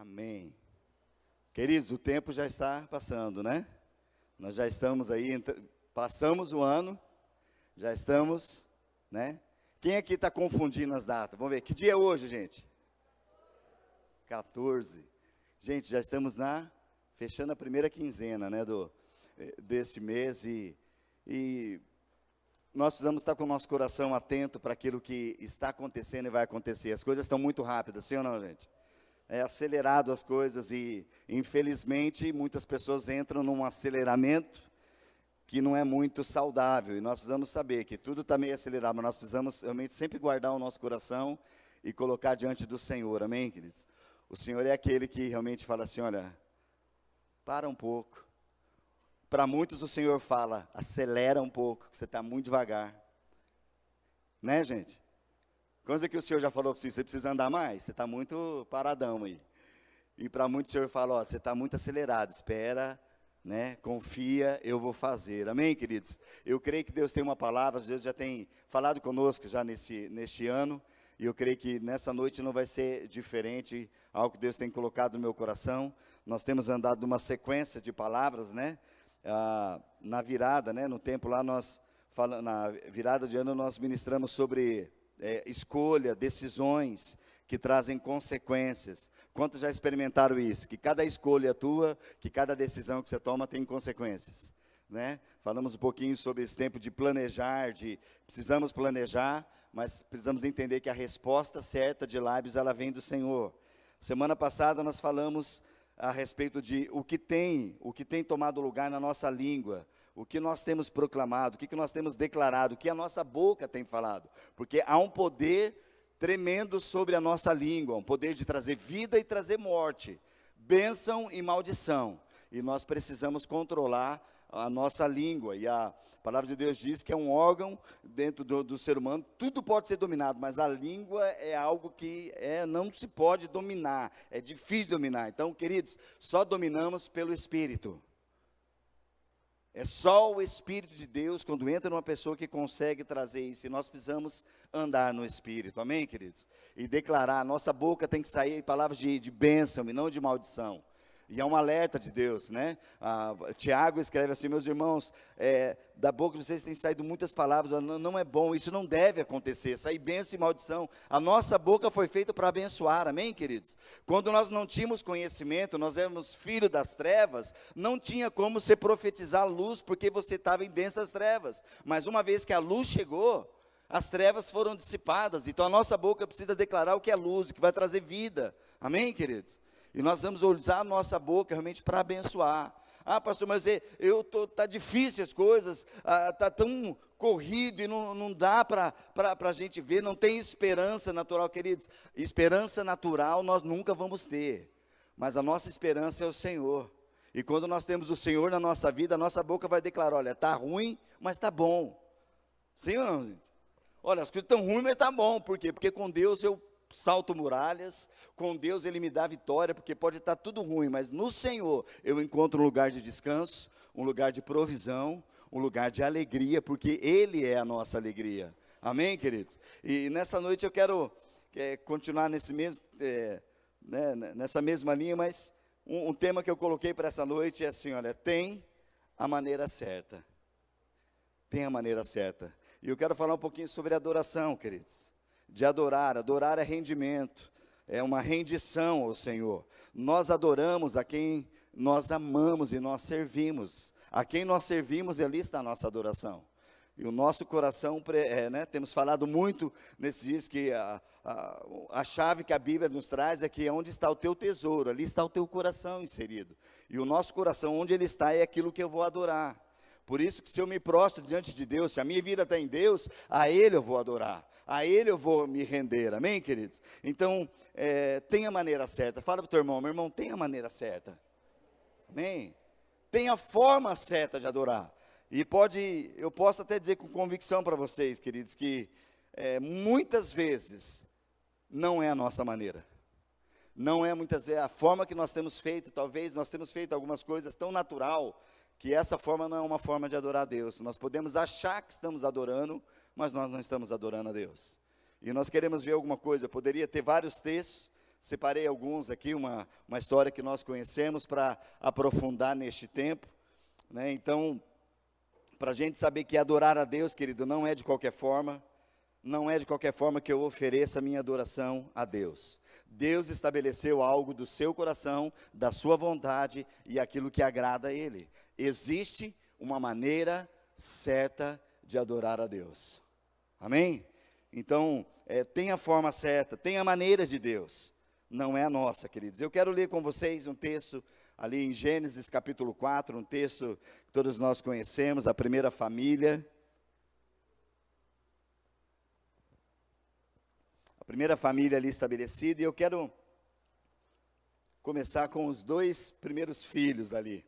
Amém. Queridos, o tempo já está passando, né? Nós já estamos aí, passamos o ano, já estamos, né? Quem aqui está confundindo as datas? Vamos ver, que dia é hoje, gente? 14. Gente, já estamos fechando a primeira quinzena, né, deste mês e nós precisamos estar com o nosso coração atento para aquilo que está acontecendo e vai acontecer. As coisas estão muito rápidas, sim ou não, gente? É acelerado as coisas e, infelizmente, muitas pessoas entram num aceleramento que não é muito saudável. E nós precisamos saber que tudo está meio acelerado, mas nós precisamos realmente sempre guardar o nosso coração e colocar diante do Senhor. Amém, queridos? O Senhor é aquele que realmente fala assim, olha, para um pouco. Para muitos o Senhor fala, acelera um pouco, que você está muito devagar. Né, gente? Coisa que o Senhor já falou para você precisa andar mais, você está muito paradão aí. E para muitos o Senhor fala, ó, você está muito acelerado, espera, né, confia, eu vou fazer. Amém, queridos? Eu creio que Deus tem uma palavra, Deus já tem falado conosco já neste ano, e eu creio que nessa noite não vai ser diferente, algo que Deus tem colocado no meu coração. Nós temos andado numa sequência de palavras, né, na virada, né, no tempo lá na virada de ano nós ministramos sobre escolha, decisões que trazem consequências. Quantos já experimentaram isso? Que cada escolha tua, que cada decisão que você toma tem consequências, né? Falamos um pouquinho sobre esse tempo de planejar, precisamos planejar, mas precisamos entender que a resposta certa de lábios, ela vem do Senhor. Semana passada nós falamos a respeito de o que tem tomado lugar na nossa língua, o que nós temos proclamado, o que nós temos declarado, o que a nossa boca tem falado, porque há um poder tremendo sobre a nossa língua, um poder de trazer vida e trazer morte, bênção e maldição, e nós precisamos controlar a nossa língua, e a palavra de Deus diz que é um órgão dentro do ser humano, tudo pode ser dominado, mas a língua é algo que não se pode dominar, é difícil dominar. Então, queridos, só dominamos pelo Espírito. É só o Espírito de Deus, quando entra numa pessoa, que consegue trazer isso, e nós precisamos andar no Espírito, amém, queridos? E declarar, a nossa boca tem que sair palavras de bênção e não de maldição. E é um alerta de Deus, né? Tiago escreve assim, meus irmãos, da boca de vocês têm saído muitas palavras, não é bom, isso não deve acontecer, sair bênção e maldição. A nossa boca foi feita para abençoar, amém, queridos? Quando nós não tínhamos conhecimento, nós éramos filhos das trevas, não tinha como você profetizar luz, porque você estava em densas trevas. Mas uma vez que a luz chegou, as trevas foram dissipadas, então a nossa boca precisa declarar o que é luz, o que vai trazer vida, amém, queridos? E nós vamos usar a nossa boca realmente para abençoar. Ah, pastor, mas está difícil as coisas, está tão corrido e não dá para a gente ver, não tem esperança natural, queridos. Esperança natural nós nunca vamos ter, mas a nossa esperança é o Senhor. E quando nós temos o Senhor na nossa vida, a nossa boca vai declarar, olha, está ruim, mas está bom. Sim ou não, gente? Olha, as coisas estão ruins, mas está bom. Por quê? Porque com Deus eu salto muralhas, com Deus Ele me dá vitória, porque pode estar tudo ruim, mas no Senhor eu encontro um lugar de descanso, um lugar de provisão, um lugar de alegria, porque Ele é a nossa alegria, amém, queridos? E nessa noite eu quero continuar nessa mesma linha, mas um tema que eu coloquei para essa noite é assim, olha, tem a maneira certa, tem a maneira certa, e eu quero falar um pouquinho sobre adoração, queridos. De adorar é rendimento, é uma rendição ao Senhor. Nós adoramos a quem nós amamos e nós servimos. A quem nós servimos, ali está a nossa adoração. E o nosso coração, temos falado muito nesses dias que a chave que a Bíblia nos traz é que onde está o teu tesouro, ali está o teu coração inserido. E o nosso coração, onde ele está, é aquilo que eu vou adorar. Por isso que se eu me prostro diante de Deus, se a minha vida está em Deus, a Ele eu vou adorar. A Ele eu vou me render, amém, queridos? Então, tem a maneira certa. Fala para o teu irmão, meu irmão, tem a maneira certa. Amém? Tem a forma certa de adorar. E eu posso até dizer com convicção para vocês, queridos, que muitas vezes não é a nossa maneira. Não é muitas vezes a forma que nós temos feito, talvez nós temos feito algumas coisas tão natural, que essa forma não é uma forma de adorar a Deus. Nós podemos achar que estamos adorando, mas nós não estamos adorando a Deus. E nós queremos ver alguma coisa, eu poderia ter vários textos, Separei alguns aqui, uma história que nós conhecemos para aprofundar neste tempo, né? Então, para a gente saber que adorar a Deus, querido, não é de qualquer forma, não é de qualquer forma que eu ofereça a minha adoração a Deus. Deus estabeleceu algo do seu coração, da sua vontade e aquilo que agrada a Ele. Existe uma maneira certa de adorar a Deus. Amém? Então, tem a forma certa, tem a maneira de Deus. Não é a nossa, queridos. Eu quero ler com vocês um texto ali em Gênesis capítulo 4, um texto que todos nós conhecemos, a primeira família. A primeira família ali estabelecida, e eu quero começar com os dois primeiros filhos ali.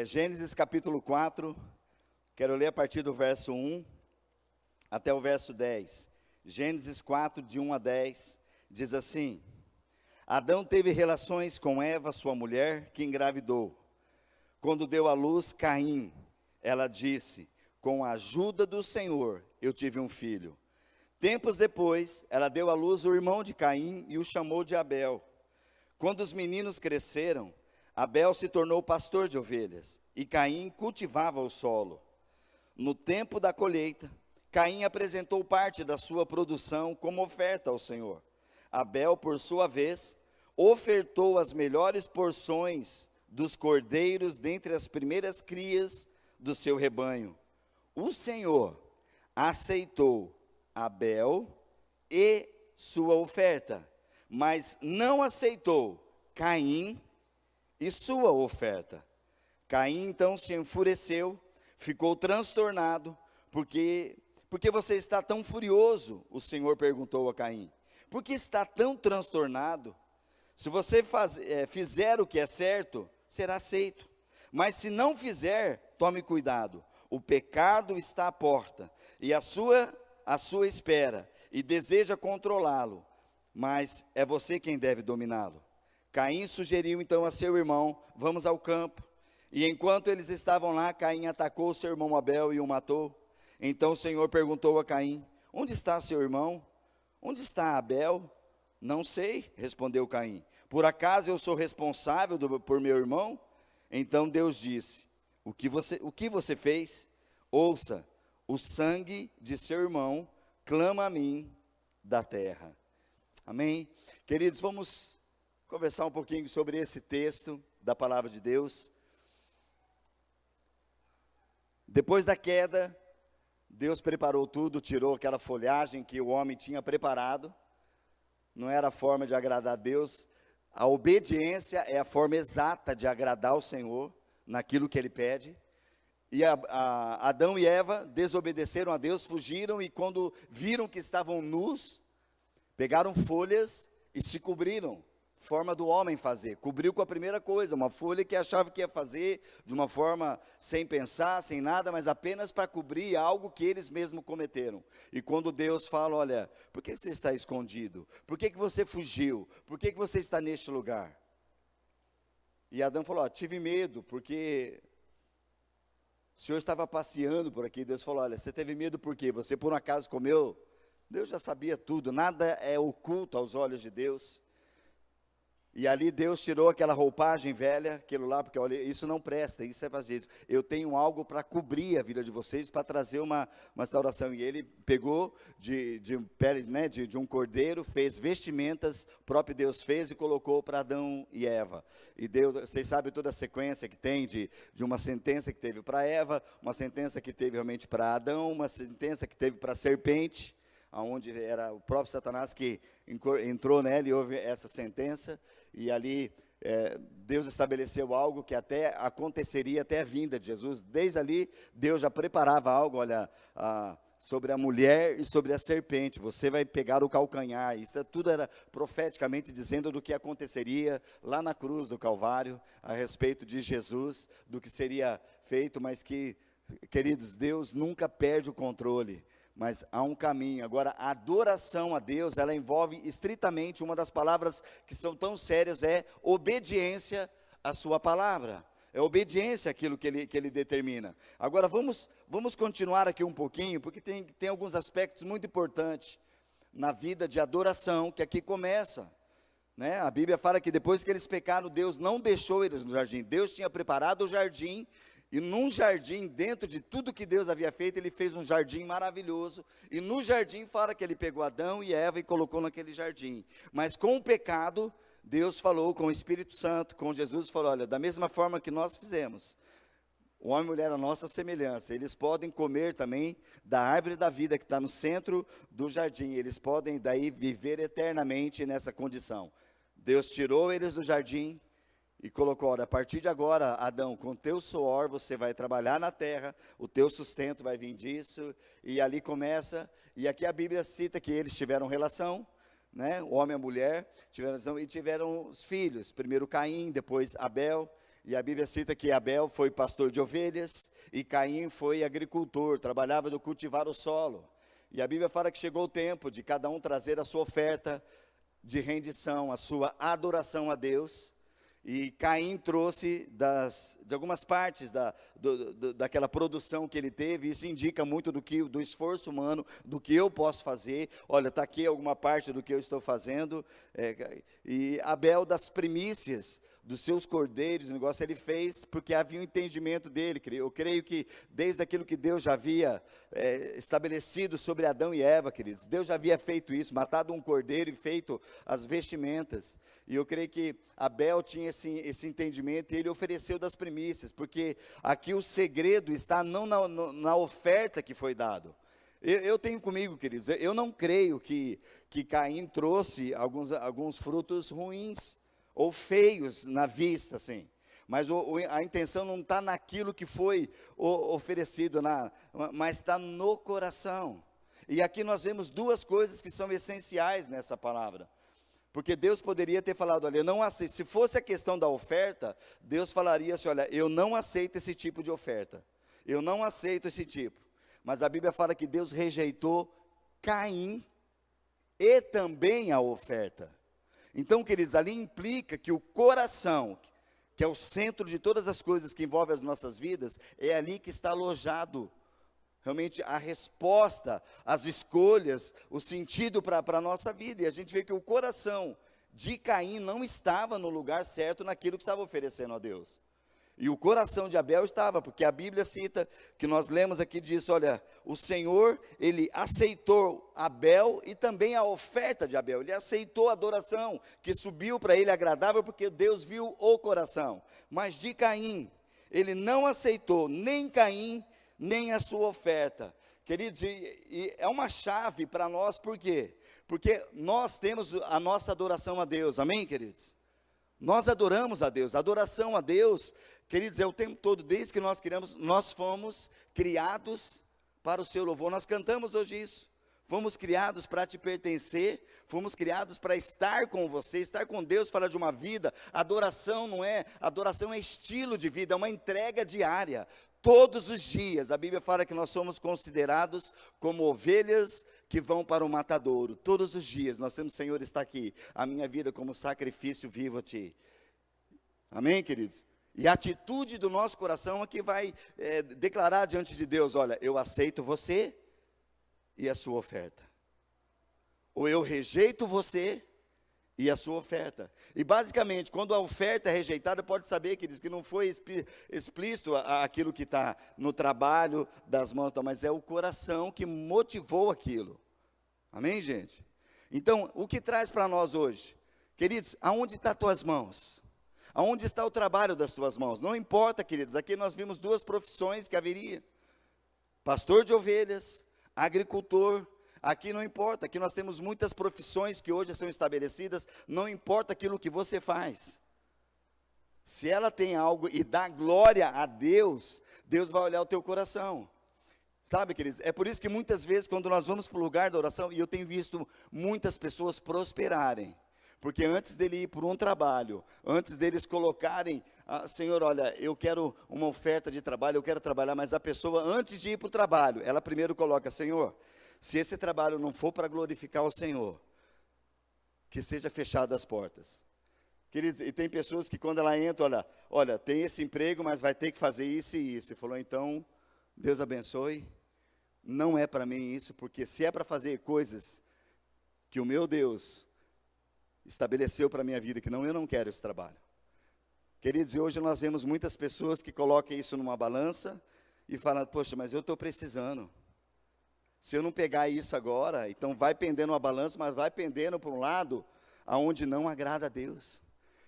Gênesis capítulo 4, quero ler a partir do verso 1 até o verso 10. Gênesis 4, de 1 a 10, diz assim: Adão teve relações com Eva, sua mulher, que engravidou. Quando deu à luz Caim, ela disse: com a ajuda do Senhor, eu tive um filho. Tempos depois, ela deu à luz o irmão de Caim e o chamou de Abel. Quando os meninos cresceram, Abel se tornou pastor de ovelhas e Caim cultivava o solo. No tempo da colheita, Caim apresentou parte da sua produção como oferta ao Senhor. Abel, por sua vez, ofertou as melhores porções dos cordeiros dentre as primeiras crias do seu rebanho. O Senhor aceitou Abel e sua oferta, mas não aceitou Caim e sua oferta. Caim então se enfureceu, ficou transtornado, porque você está tão furioso? O Senhor perguntou a Caim. Por que está tão transtornado? Se você fizer o que é certo, será aceito. Mas se não fizer, tome cuidado. O pecado está à porta, e à sua espera, e deseja controlá-lo, mas é você quem deve dominá-lo. Caim sugeriu então a seu irmão: vamos ao campo. E enquanto eles estavam lá, Caim atacou seu irmão Abel e o matou. Então o Senhor perguntou a Caim: onde está seu irmão? Onde está Abel? Não sei, respondeu Caim. Por acaso eu sou responsável por meu irmão? Então Deus disse: o que você fez? Ouça, o sangue de seu irmão clama a mim da terra. Amém? Queridos, vamos conversar um pouquinho sobre esse texto da palavra de Deus. Depois da queda, Deus preparou tudo, tirou aquela folhagem que o homem tinha preparado. Não era a forma de agradar a Deus. A obediência é a forma exata de agradar o Senhor naquilo que Ele pede. E Adão e Eva desobedeceram a Deus, fugiram, e quando viram que estavam nus, pegaram folhas e se cobriram. Forma do homem fazer, cobriu com a primeira coisa, uma folha que achava que ia fazer de uma forma sem pensar, sem nada, mas apenas para cobrir algo que eles mesmos cometeram. E quando Deus fala: olha, por que você está escondido? Por que você fugiu? Por que você está neste lugar? E Adão falou: tive medo, porque o Senhor estava passeando por aqui. Deus falou: olha, você teve medo por quê? Você por um acaso comeu? Deus já sabia tudo, nada é oculto aos olhos de Deus. E ali Deus tirou aquela roupagem velha, aquilo lá, porque olha, isso não presta, isso é vazio. Eu tenho algo para cobrir a vida de vocês, para trazer uma restauração. E ele pegou de pele, né, de um cordeiro, fez vestimentas, o próprio Deus fez e colocou para Adão e Eva. E Deus, vocês sabem toda a sequência que tem de uma sentença que teve para Eva, uma sentença que teve realmente para Adão, uma sentença que teve para a serpente, onde era o próprio Satanás que entrou nela e houve essa sentença. E ali Deus estabeleceu algo que até aconteceria até a vinda de Jesus. Desde ali, Deus já preparava algo, olha, sobre a mulher e sobre a serpente. Você vai pegar o calcanhar. Isso tudo era profeticamente dizendo do que aconteceria lá na cruz do Calvário, a respeito de Jesus, do que seria feito, mas que, queridos, Deus nunca perde o controle. Mas há um caminho. Agora, a adoração a Deus, ela envolve estritamente, uma das palavras que são tão sérias é obediência à sua palavra. É obediência àquilo que ele determina. Agora, vamos continuar aqui um pouquinho, porque tem alguns aspectos muito importantes na vida de adoração que aqui começa. né? A Bíblia fala que depois que eles pecaram, Deus não deixou eles no jardim. Deus tinha preparado o jardim, e num jardim, dentro de tudo que Deus havia feito, ele fez um jardim maravilhoso, e no jardim fala que ele pegou Adão e Eva e colocou naquele jardim. Mas com o pecado, Deus falou com o Espírito Santo, com Jesus, falou: olha, da mesma forma que nós fizemos, o homem e a mulher à nossa semelhança, eles podem comer também da árvore da vida que está no centro do jardim, eles podem daí viver eternamente nessa condição. Deus tirou eles do jardim e colocou: olha, a partir de agora, Adão, com o teu suor você vai trabalhar na terra, o teu sustento vai vir disso, e ali começa, e aqui a Bíblia cita que eles tiveram relação, né, o homem e a mulher tiveram relação, e tiveram os filhos, primeiro Caim, depois Abel, e a Bíblia cita que Abel foi pastor de ovelhas, e Caim foi agricultor, trabalhava no cultivar o solo, e a Bíblia fala que chegou o tempo de cada um trazer a sua oferta de rendição, a sua adoração a Deus. E Caim trouxe de algumas partes daquela produção que ele teve. Isso indica muito do esforço humano, do que eu posso fazer. Olha, está aqui alguma parte do que eu estou fazendo. E Abel, das primícias dos seus cordeiros, o negócio ele fez porque havia um entendimento dele. Eu creio que desde aquilo que Deus já havia estabelecido sobre Adão e Eva, queridos, Deus já havia feito isso, matado um cordeiro e feito as vestimentas. E eu creio que Abel tinha esse entendimento, e ele ofereceu das primícias, porque aqui o segredo está não na oferta que foi dado. Eu tenho comigo, queridos, eu não creio que Caim trouxe alguns frutos ruins, ou feios na vista, assim. Mas a intenção não está naquilo que foi oferecido, mas está no coração. E aqui nós vemos duas coisas que são essenciais nessa palavra. Porque Deus poderia ter falado: olha, eu não aceito. Se fosse a questão da oferta, Deus falaria assim: olha, eu não aceito esse tipo de oferta. Eu não aceito esse tipo. Mas a Bíblia fala que Deus rejeitou Caim e também a oferta. Então, queridos, ali implica que o coração, que é o centro de todas as coisas que envolvem as nossas vidas, é ali que está alojado realmente a resposta, as escolhas, o sentido para a nossa vida. E a gente vê que o coração de Caim não estava no lugar certo naquilo que estava oferecendo a Deus. E o coração de Abel estava, porque a Bíblia cita, que nós lemos aqui, diz: olha, o Senhor, ele aceitou Abel e também a oferta de Abel. Ele aceitou a adoração que subiu para ele agradável, porque Deus viu o coração. Mas de Caim, ele não aceitou nem Caim, nem a sua oferta. Queridos, e é uma chave para nós, por quê? Porque nós temos a nossa adoração a Deus, amém, queridos? Nós adoramos a Deus. Adoração a Deus, queridos, é o tempo todo, desde que nós criamos, nós fomos criados para o seu louvor. Nós cantamos hoje isso. Fomos criados para te pertencer, fomos criados para estar com você, estar com Deus, falar de uma vida. Adoração adoração é estilo de vida, é uma entrega diária. Todos os dias, a Bíblia fala que nós somos considerados como ovelhas que vão para o matadouro. Todos os dias, nós temos: Senhor, está aqui, a minha vida como sacrifício vivo a Ti. Amém, queridos? E a atitude do nosso coração é que vai declarar diante de Deus: olha, eu aceito você e a sua oferta. Ou eu rejeito você e a sua oferta. E basicamente, quando a oferta é rejeitada, pode saber, queridos, que não foi explícito aquilo que está no trabalho das mãos, mas é o coração que motivou aquilo. Amém, gente? Então, o que traz para nós hoje? Queridos, aonde estão as tuas mãos? Aonde está o trabalho das tuas mãos? Não importa, queridos, aqui nós vimos duas profissões que haveria: pastor de ovelhas, agricultor. Aqui não importa, aqui nós temos muitas profissões que hoje são estabelecidas, não importa aquilo que você faz. Se ela tem algo e dá glória a Deus, Deus vai olhar o teu coração. Sabe, queridos, é por isso que muitas vezes quando nós vamos para o lugar da oração, e eu tenho visto muitas pessoas prosperarem, porque antes dele ir por um trabalho, antes deles colocarem: Senhor, olha, eu quero uma oferta de trabalho, eu quero trabalhar, mas a pessoa, antes de ir para o trabalho, ela primeiro coloca: Senhor, se esse trabalho não for para glorificar o Senhor, que seja fechado as portas. Queridos, e tem pessoas que quando ela entra, olha, tem esse emprego, mas vai ter que fazer isso e isso. E falou: então, Deus abençoe, não é para mim isso, porque se é para fazer coisas que o meu Deus estabeleceu para a minha vida que não, eu não quero esse trabalho. Queridos, e hoje nós vemos muitas pessoas que colocam isso numa balança e falam, poxa, mas eu estou precisando. Se eu não pegar isso agora, então vai pendendo uma balança, mas vai pendendo para um lado aonde não agrada a Deus.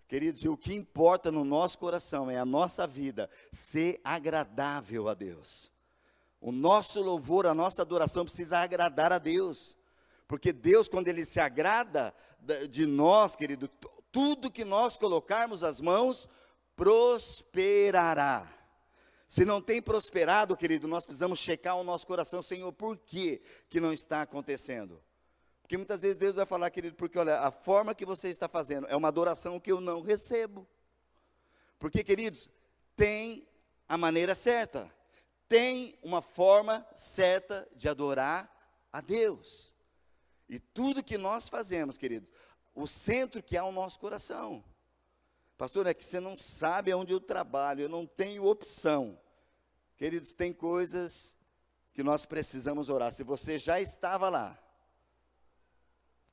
Queridos, e o que importa no nosso coração é a nossa vida ser agradável a Deus. O nosso louvor, a nossa adoração precisa agradar a Deus. Porque Deus, quando Ele se agrada de nós, querido, tudo que nós colocarmos as mãos, prosperará. Se não tem prosperado, querido, nós precisamos checar o nosso coração, Senhor, por que não está acontecendo? Porque muitas vezes Deus vai falar, querido, porque olha, a forma que você está fazendo é uma adoração que eu não recebo. Porque, queridos, tem a maneira certa, tem uma forma certa de adorar a Deus. E tudo que nós fazemos, queridos, o centro que há o nosso coração. Pastor, é que você não sabe aonde eu trabalho, eu não tenho opção. Queridos, tem coisas que nós precisamos orar. Se você já estava lá,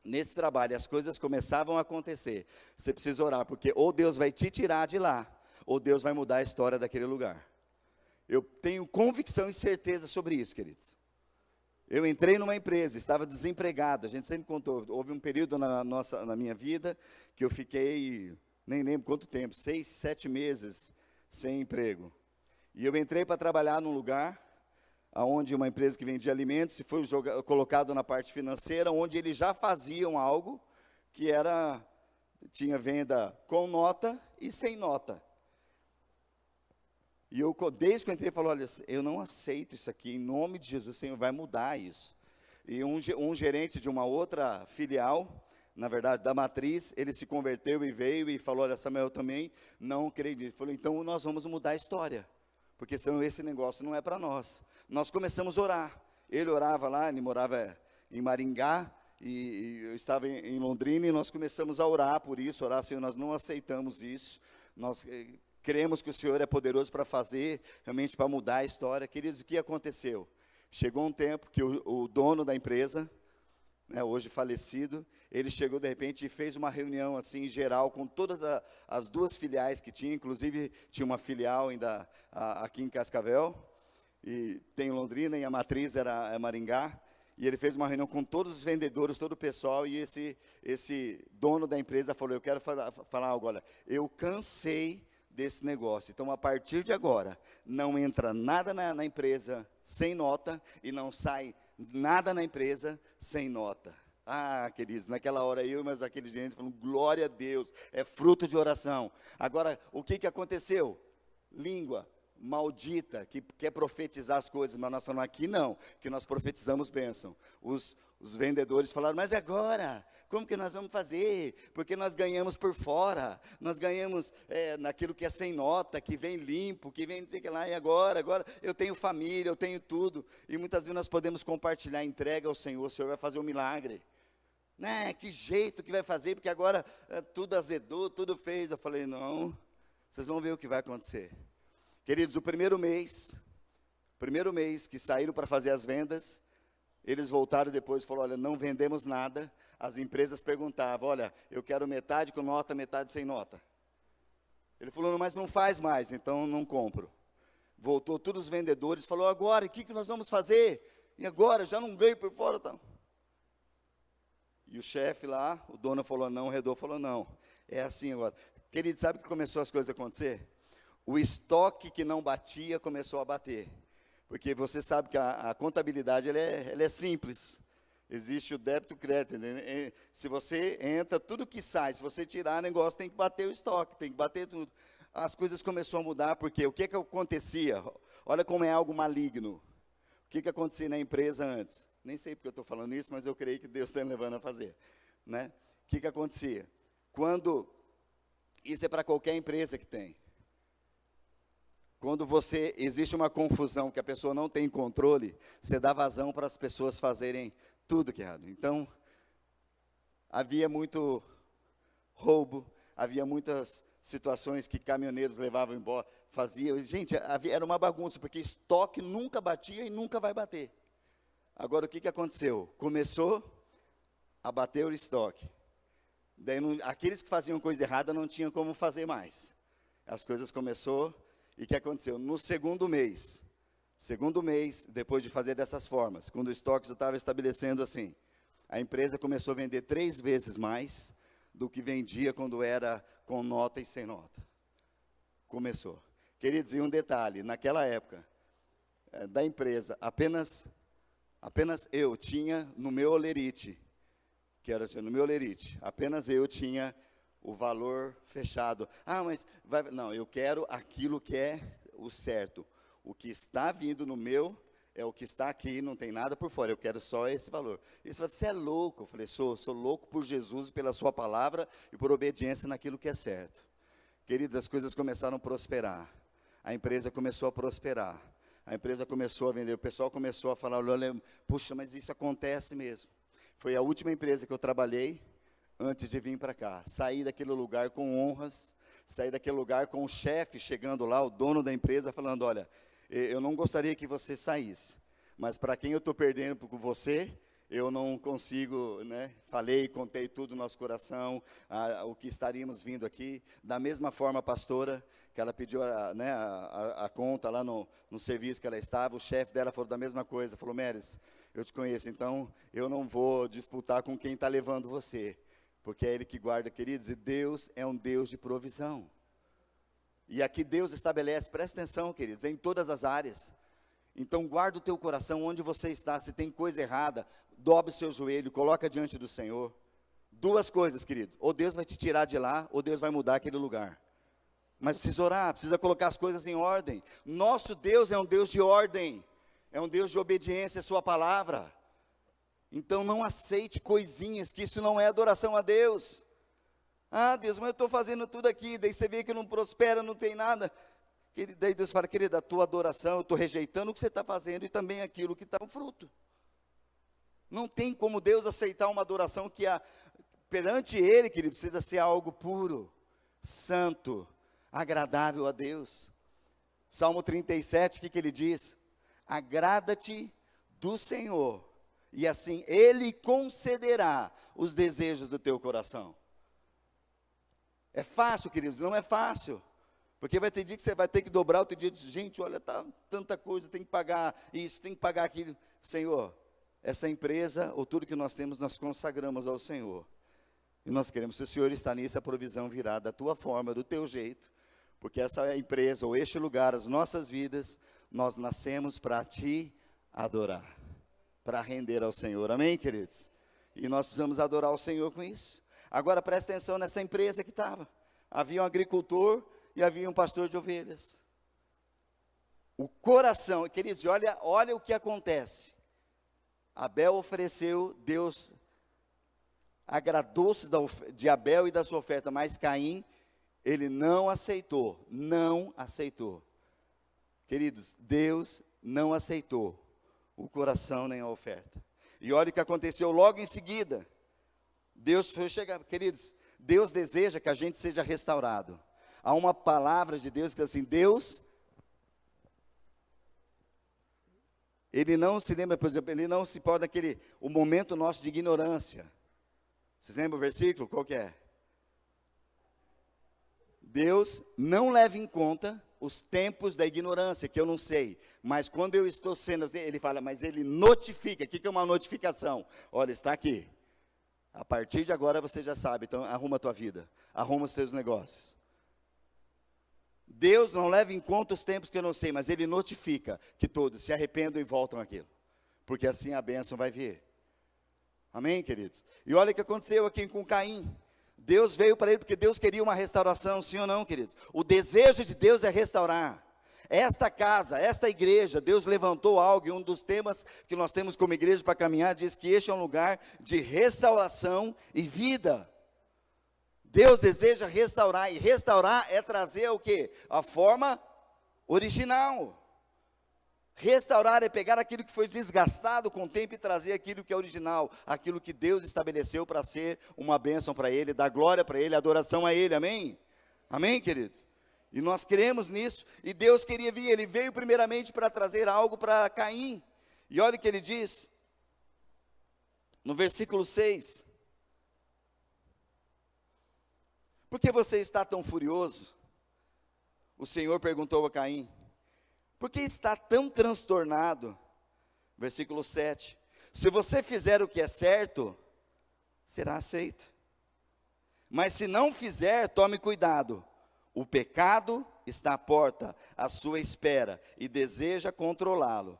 nesse trabalho, as coisas começavam a acontecer, você precisa orar, porque ou Deus vai te tirar de lá, ou Deus vai mudar a história daquele lugar. Eu tenho convicção e certeza sobre isso, queridos. Eu entrei numa empresa, estava desempregado, a gente sempre contou, houve um período na minha vida, que eu fiquei, nem lembro quanto tempo, 6, 7 meses sem emprego. E eu entrei para trabalhar num lugar, onde uma empresa que vendia alimentos, e foi colocado na parte financeira, onde eles já faziam algo, que tinha venda com nota e sem nota. E eu, desde que eu entrei, falei, olha, eu não aceito isso aqui, em nome de Jesus, o Senhor vai mudar isso. E um gerente de uma outra filial, na verdade, da matriz, ele se converteu e veio e falou, olha, Samuel, eu também não creio nisso. Falou, então nós vamos mudar a história, porque senão esse negócio não é para nós. Nós começamos a orar. Ele orava lá, ele morava em Maringá, e eu estava em Londrina, e nós começamos a orar por isso, orar, Senhor, nós não aceitamos isso, nós cremos que o Senhor é poderoso para fazer, realmente para mudar a história. Queridos, o que aconteceu? Chegou um tempo que o dono da empresa, né, hoje falecido, ele chegou de repente e fez uma reunião assim geral com todas as 2 filiais que tinha, inclusive tinha uma filial ainda aqui em Cascavel, e tem Londrina, e a matriz era Maringá, e ele fez uma reunião com todos os vendedores, todo o pessoal, e esse dono da empresa falou, eu quero falar algo, olha, eu cansei desse negócio, então a partir de agora, não entra nada na empresa sem nota, e não sai nada na empresa sem nota. Ah, queridos, naquela hora mas aquele gente falando, glória a Deus, é fruto de oração. Agora, o que aconteceu? Língua maldita, que quer profetizar as coisas, mas nós falamos aqui não, que nós profetizamos bênção. Os vendedores falaram, mas agora, como que nós vamos fazer? Porque nós ganhamos por fora, nós ganhamos naquilo que é sem nota, que vem limpo, que vem dizer que lá, e agora eu tenho família, eu tenho tudo, e muitas vezes nós podemos compartilhar, entrega ao Senhor, o Senhor vai fazer um milagre. Né, que jeito que vai fazer, porque agora tudo azedou, tudo fez. Eu falei, não, vocês vão ver o que vai acontecer. Queridos, o primeiro mês que saíram para fazer as vendas, eles voltaram depois e falaram, olha, não vendemos nada. As empresas perguntavam, olha, eu quero metade com nota, metade sem nota. Ele falou, mas não faz mais, então não compro. Voltou todos os vendedores, falou, agora, o que nós vamos fazer? E agora, já não ganho por fora, tá? E o chefe lá, o dono falou não, o redor falou não. É assim agora. Querido, sabe que começou as coisas a acontecer? O estoque que não batia começou a bater. Porque você sabe que a contabilidade ela é simples. Existe o débito e o crédito. Né? Se você entra, tudo que sai, se você tirar negócio, tem que bater o estoque, tem que bater tudo. As coisas começaram a mudar, porque o que acontecia? Olha como é algo maligno. O que acontecia na empresa antes? Nem sei porque eu estou falando isso, mas eu creio que Deus está me levando a fazer. Né? O que acontecia? Isso é para qualquer empresa que tem. Quando existe uma confusão, que a pessoa não tem controle, você dá vazão para as pessoas fazerem tudo que é errado. Então, havia muito roubo, havia muitas situações que caminhoneiros levavam embora, faziam. Gente, era uma bagunça, porque estoque nunca batia e nunca vai bater. Agora, o que aconteceu? Começou a bater o estoque. Daí, aqueles que faziam coisa errada não tinham como fazer mais. As coisas começou, e o que aconteceu? No segundo mês, depois de fazer dessas formas, quando o estoque já estava estabelecendo assim, a empresa começou a vender 3 vezes mais do que vendia quando era com nota e sem nota. Começou. Queridos, e um detalhe, naquela época, da empresa, apenas eu tinha no meu olerite, que era assim, no meu olerite, apenas eu tinha o valor fechado. Mas, não, eu quero aquilo que é o certo. O que está vindo no meu é o que está aqui, não tem nada por fora, eu quero só esse valor. E você fala, você é louco? Eu falei, sou louco por Jesus, pela sua palavra e por obediência naquilo que é certo. Queridos, as coisas começaram a prosperar, a empresa começou a prosperar, a empresa começou a vender, o pessoal começou a falar, olha, puxa, mas isso acontece mesmo. Foi a última empresa que eu trabalhei antes de vir para cá. Saí daquele lugar com honras, saí daquele lugar com o chefe chegando lá, o dono da empresa, falando, olha, eu não gostaria que você saísse, mas para quem eu estou perdendo com você, eu não consigo, né? Falei, contei tudo no nosso coração, o que estaríamos vindo aqui. Da mesma forma, a pastora, que ela pediu a conta lá no serviço que ela estava, o chefe dela falou da mesma coisa, falou, Meres, eu te conheço, então eu não vou disputar com quem está levando você, porque é Ele que guarda, queridos, e Deus é um Deus de provisão. E aqui Deus estabelece, presta atenção, queridos, em todas as áreas. Então guarda o teu coração onde você está, se tem coisa errada, dobre o seu joelho, coloca diante do Senhor. 2 coisas, queridos, ou Deus vai te tirar de lá, ou Deus vai mudar aquele lugar. Mas precisa orar, precisa colocar as coisas em ordem. Nosso Deus é um Deus de ordem, é um Deus de obediência à sua palavra. Então não aceite coisinhas, que isso não é adoração a Deus. Deus, mas eu estou fazendo tudo aqui, daí você vê que não prospera, não tem nada. Daí Deus fala, querida, a tua adoração, eu estou rejeitando o que você está fazendo e também aquilo que está no fruto. Não tem como Deus aceitar uma adoração que perante Ele, querido, precisa ser algo puro, santo, agradável a Deus. Salmo 37, o que ele diz? Agrada-te do Senhor, e assim Ele concederá os desejos do teu coração. É fácil, queridos? Não é fácil. Porque vai ter dia que você vai ter que dobrar, outro dia diz, gente, olha, tá tanta coisa, tem que pagar isso, tem que pagar aquilo. Senhor, essa empresa, ou tudo que nós temos, nós consagramos ao Senhor. E nós queremos, se o Senhor está nisso, a provisão virá da tua forma, do teu jeito. Porque essa empresa, ou este lugar, as nossas vidas, nós nascemos para te adorar, para render ao Senhor. Amém, queridos? E nós precisamos adorar o Senhor com isso. Agora presta atenção nessa empresa que estava. Havia um agricultor e havia um pastor de ovelhas. O coração, queridos, olha o que acontece. Abel ofereceu, Deus agradou-se de Abel e da sua oferta, mas Caim, ele não aceitou. Queridos, Deus não aceitou o coração nem a oferta. E olha o que aconteceu logo em seguida. Deus foi chegar, queridos, Deus deseja que a gente seja restaurado. Há uma palavra de Deus que diz assim, Deus, Ele não se lembra, por exemplo, Ele não se importa o momento nosso de ignorância. Vocês lembram o versículo? Qual que é? Deus não leva em conta os tempos da ignorância, que eu não sei, mas quando eu estou sendo, Ele fala, mas Ele notifica. O que é uma notificação? Olha, está aqui. A partir de agora você já sabe, então arruma a tua vida, arruma os teus negócios. Deus não leva em conta os tempos que eu não sei, mas Ele notifica que todos se arrependam e voltam àquilo, porque assim a bênção vai vir. Amém, queridos? E olha o que aconteceu aqui com Caim. Deus veio para ele porque Deus queria uma restauração, sim ou não, queridos? O desejo de Deus é restaurar. Esta casa, esta igreja, Deus levantou algo, e um dos temas que nós temos como igreja para caminhar, diz que este é um lugar de restauração e vida. Deus deseja restaurar, e restaurar é trazer o quê? A forma original. Restaurar é pegar aquilo que foi desgastado com o tempo e trazer aquilo que é original, aquilo que Deus estabeleceu para ser uma bênção para Ele, dar glória para Ele, adoração a Ele, amém? Amém, queridos? E nós cremos nisso, e Deus queria vir, Ele veio primeiramente para trazer algo para Caim, e olha o que Ele diz, no versículo 6, Por que você está tão furioso? O Senhor perguntou a Caim. Por que está tão transtornado? Versículo 7. Se você fizer o que é certo, será aceito. Mas se não fizer, tome cuidado. O pecado está à porta, à sua espera, e deseja controlá-lo.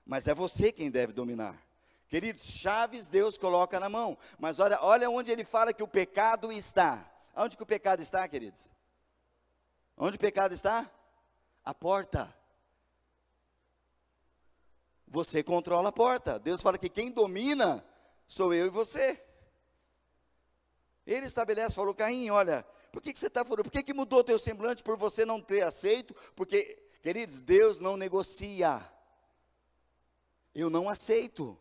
Mas é você quem deve dominar. Queridos, chaves Deus coloca na mão. Mas olha onde ele fala que o pecado está. Onde que o pecado está, queridos? Onde o pecado está? A porta. Você controla a porta. Deus fala que quem domina sou eu e você. Ele estabelece, falou, Caim, olha, por que você está furioso? Por que mudou o teu semblante por você não ter aceito? Porque, queridos, Deus não negocia. Eu não aceito.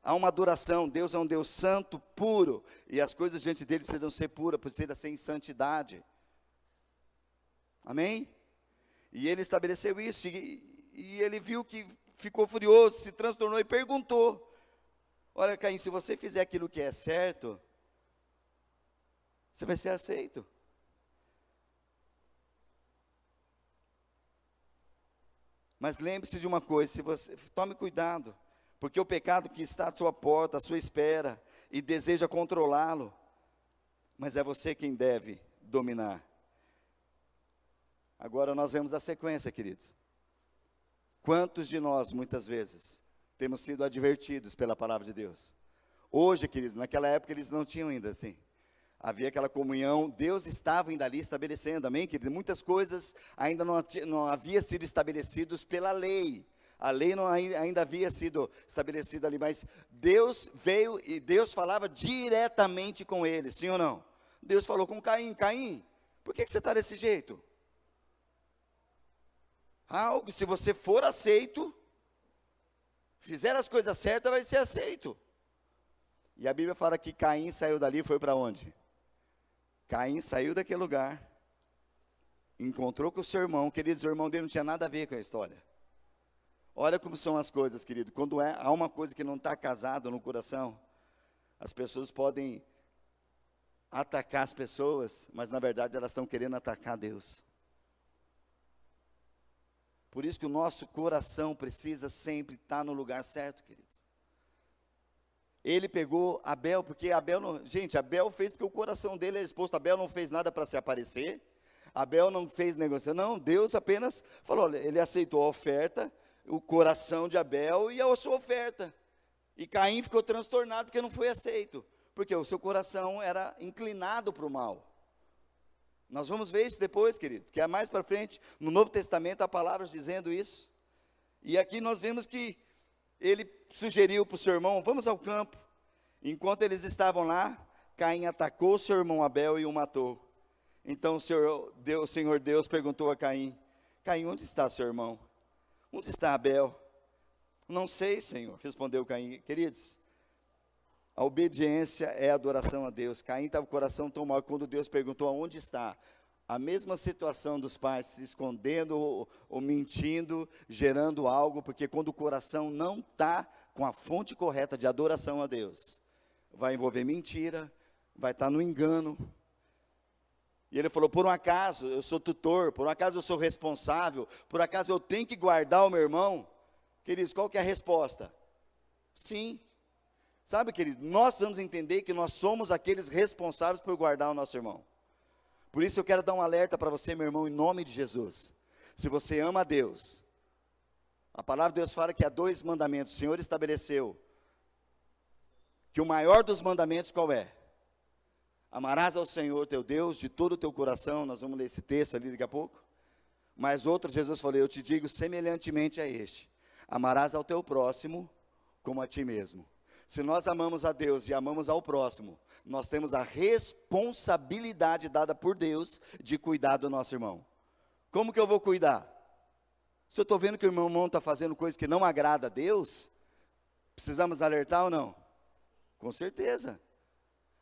Há uma adoração, Deus é um Deus santo, puro, e as coisas diante dele precisam ser puras, precisam ser em santidade. Amém? E ele estabeleceu isso, e ele viu que ficou furioso, se transtornou e perguntou, olha Caim, se você fizer aquilo que é certo, você vai ser aceito. Mas lembre-se de uma coisa, tome cuidado, porque o pecado que está à sua porta, à sua espera, e deseja controlá-lo, mas é você quem deve dominar. Agora nós vemos a sequência, queridos. Quantos de nós, muitas vezes, temos sido advertidos pela palavra de Deus? Hoje, queridos, naquela época eles não tinham ainda assim. Havia aquela comunhão, Deus estava ainda ali estabelecendo, amém, querido? Muitas coisas ainda não haviam sido estabelecidas pela lei. A lei não ainda havia sido estabelecida ali, mas Deus veio e Deus falava diretamente com ele, sim ou não? Deus falou com Caim, Caim, por que você está desse jeito? Algo, se você for aceito, fizer as coisas certas, vai ser aceito. E a Bíblia fala que Caim saiu dali e foi para onde? Caim saiu daquele lugar, encontrou com o seu irmão, queridos, o irmão dele não tinha nada a ver com a história. Olha como são as coisas, querido, quando há uma coisa que não está casada no coração, as pessoas podem atacar as pessoas, mas na verdade elas estão querendo atacar Deus. Por isso que o nosso coração precisa sempre estar no lugar certo, queridos. Ele pegou Abel, porque Abel fez porque o coração dele era exposto. Abel não fez nada para se aparecer. Abel não fez negociação. Não, Deus apenas falou, olha, ele aceitou a oferta, o coração de Abel e a sua oferta. E Caim ficou transtornado porque não foi aceito. Porque o seu coração era inclinado para o mal. Nós vamos ver isso depois, queridos, que é mais para frente, no Novo Testamento, há palavras dizendo isso. E aqui nós vemos que ele sugeriu para o seu irmão, vamos ao campo. Enquanto eles estavam lá, Caim atacou o seu irmão Abel e o matou. Então o Senhor Deus perguntou a Caim, Caim, onde está seu irmão? Onde está Abel? Não sei, Senhor, respondeu Caim. Queridos, a obediência é a adoração a Deus. Caim estava com o coração tão mal, quando Deus perguntou aonde está, a mesma situação dos pais se escondendo ou mentindo, gerando algo, porque quando o coração não está com a fonte correta de adoração a Deus, vai envolver mentira, vai estar no engano. E ele falou, por um acaso eu sou tutor, por um acaso eu sou responsável, por acaso eu tenho que guardar o meu irmão? Queridos, qual que é a resposta? Sim. Sabe, querido, nós vamos entender que nós somos aqueles responsáveis por guardar o nosso irmão. Por isso eu quero dar um alerta para você, meu irmão, em nome de Jesus. Se você ama a Deus, a palavra de Deus fala que há 2 mandamentos, o Senhor estabeleceu, que o maior dos mandamentos qual é? Amarás ao Senhor teu Deus de todo o teu coração, nós vamos ler esse texto ali daqui a pouco. Mas outro, Jesus falou, eu te digo semelhantemente a este, amarás ao teu próximo como a ti mesmo. Se nós amamos a Deus e amamos ao próximo, nós temos a responsabilidade dada por Deus de cuidar do nosso irmão. Como que eu vou cuidar? Se eu estou vendo que o meu irmão está fazendo coisa que não agrada a Deus, precisamos alertar ou não? Com certeza.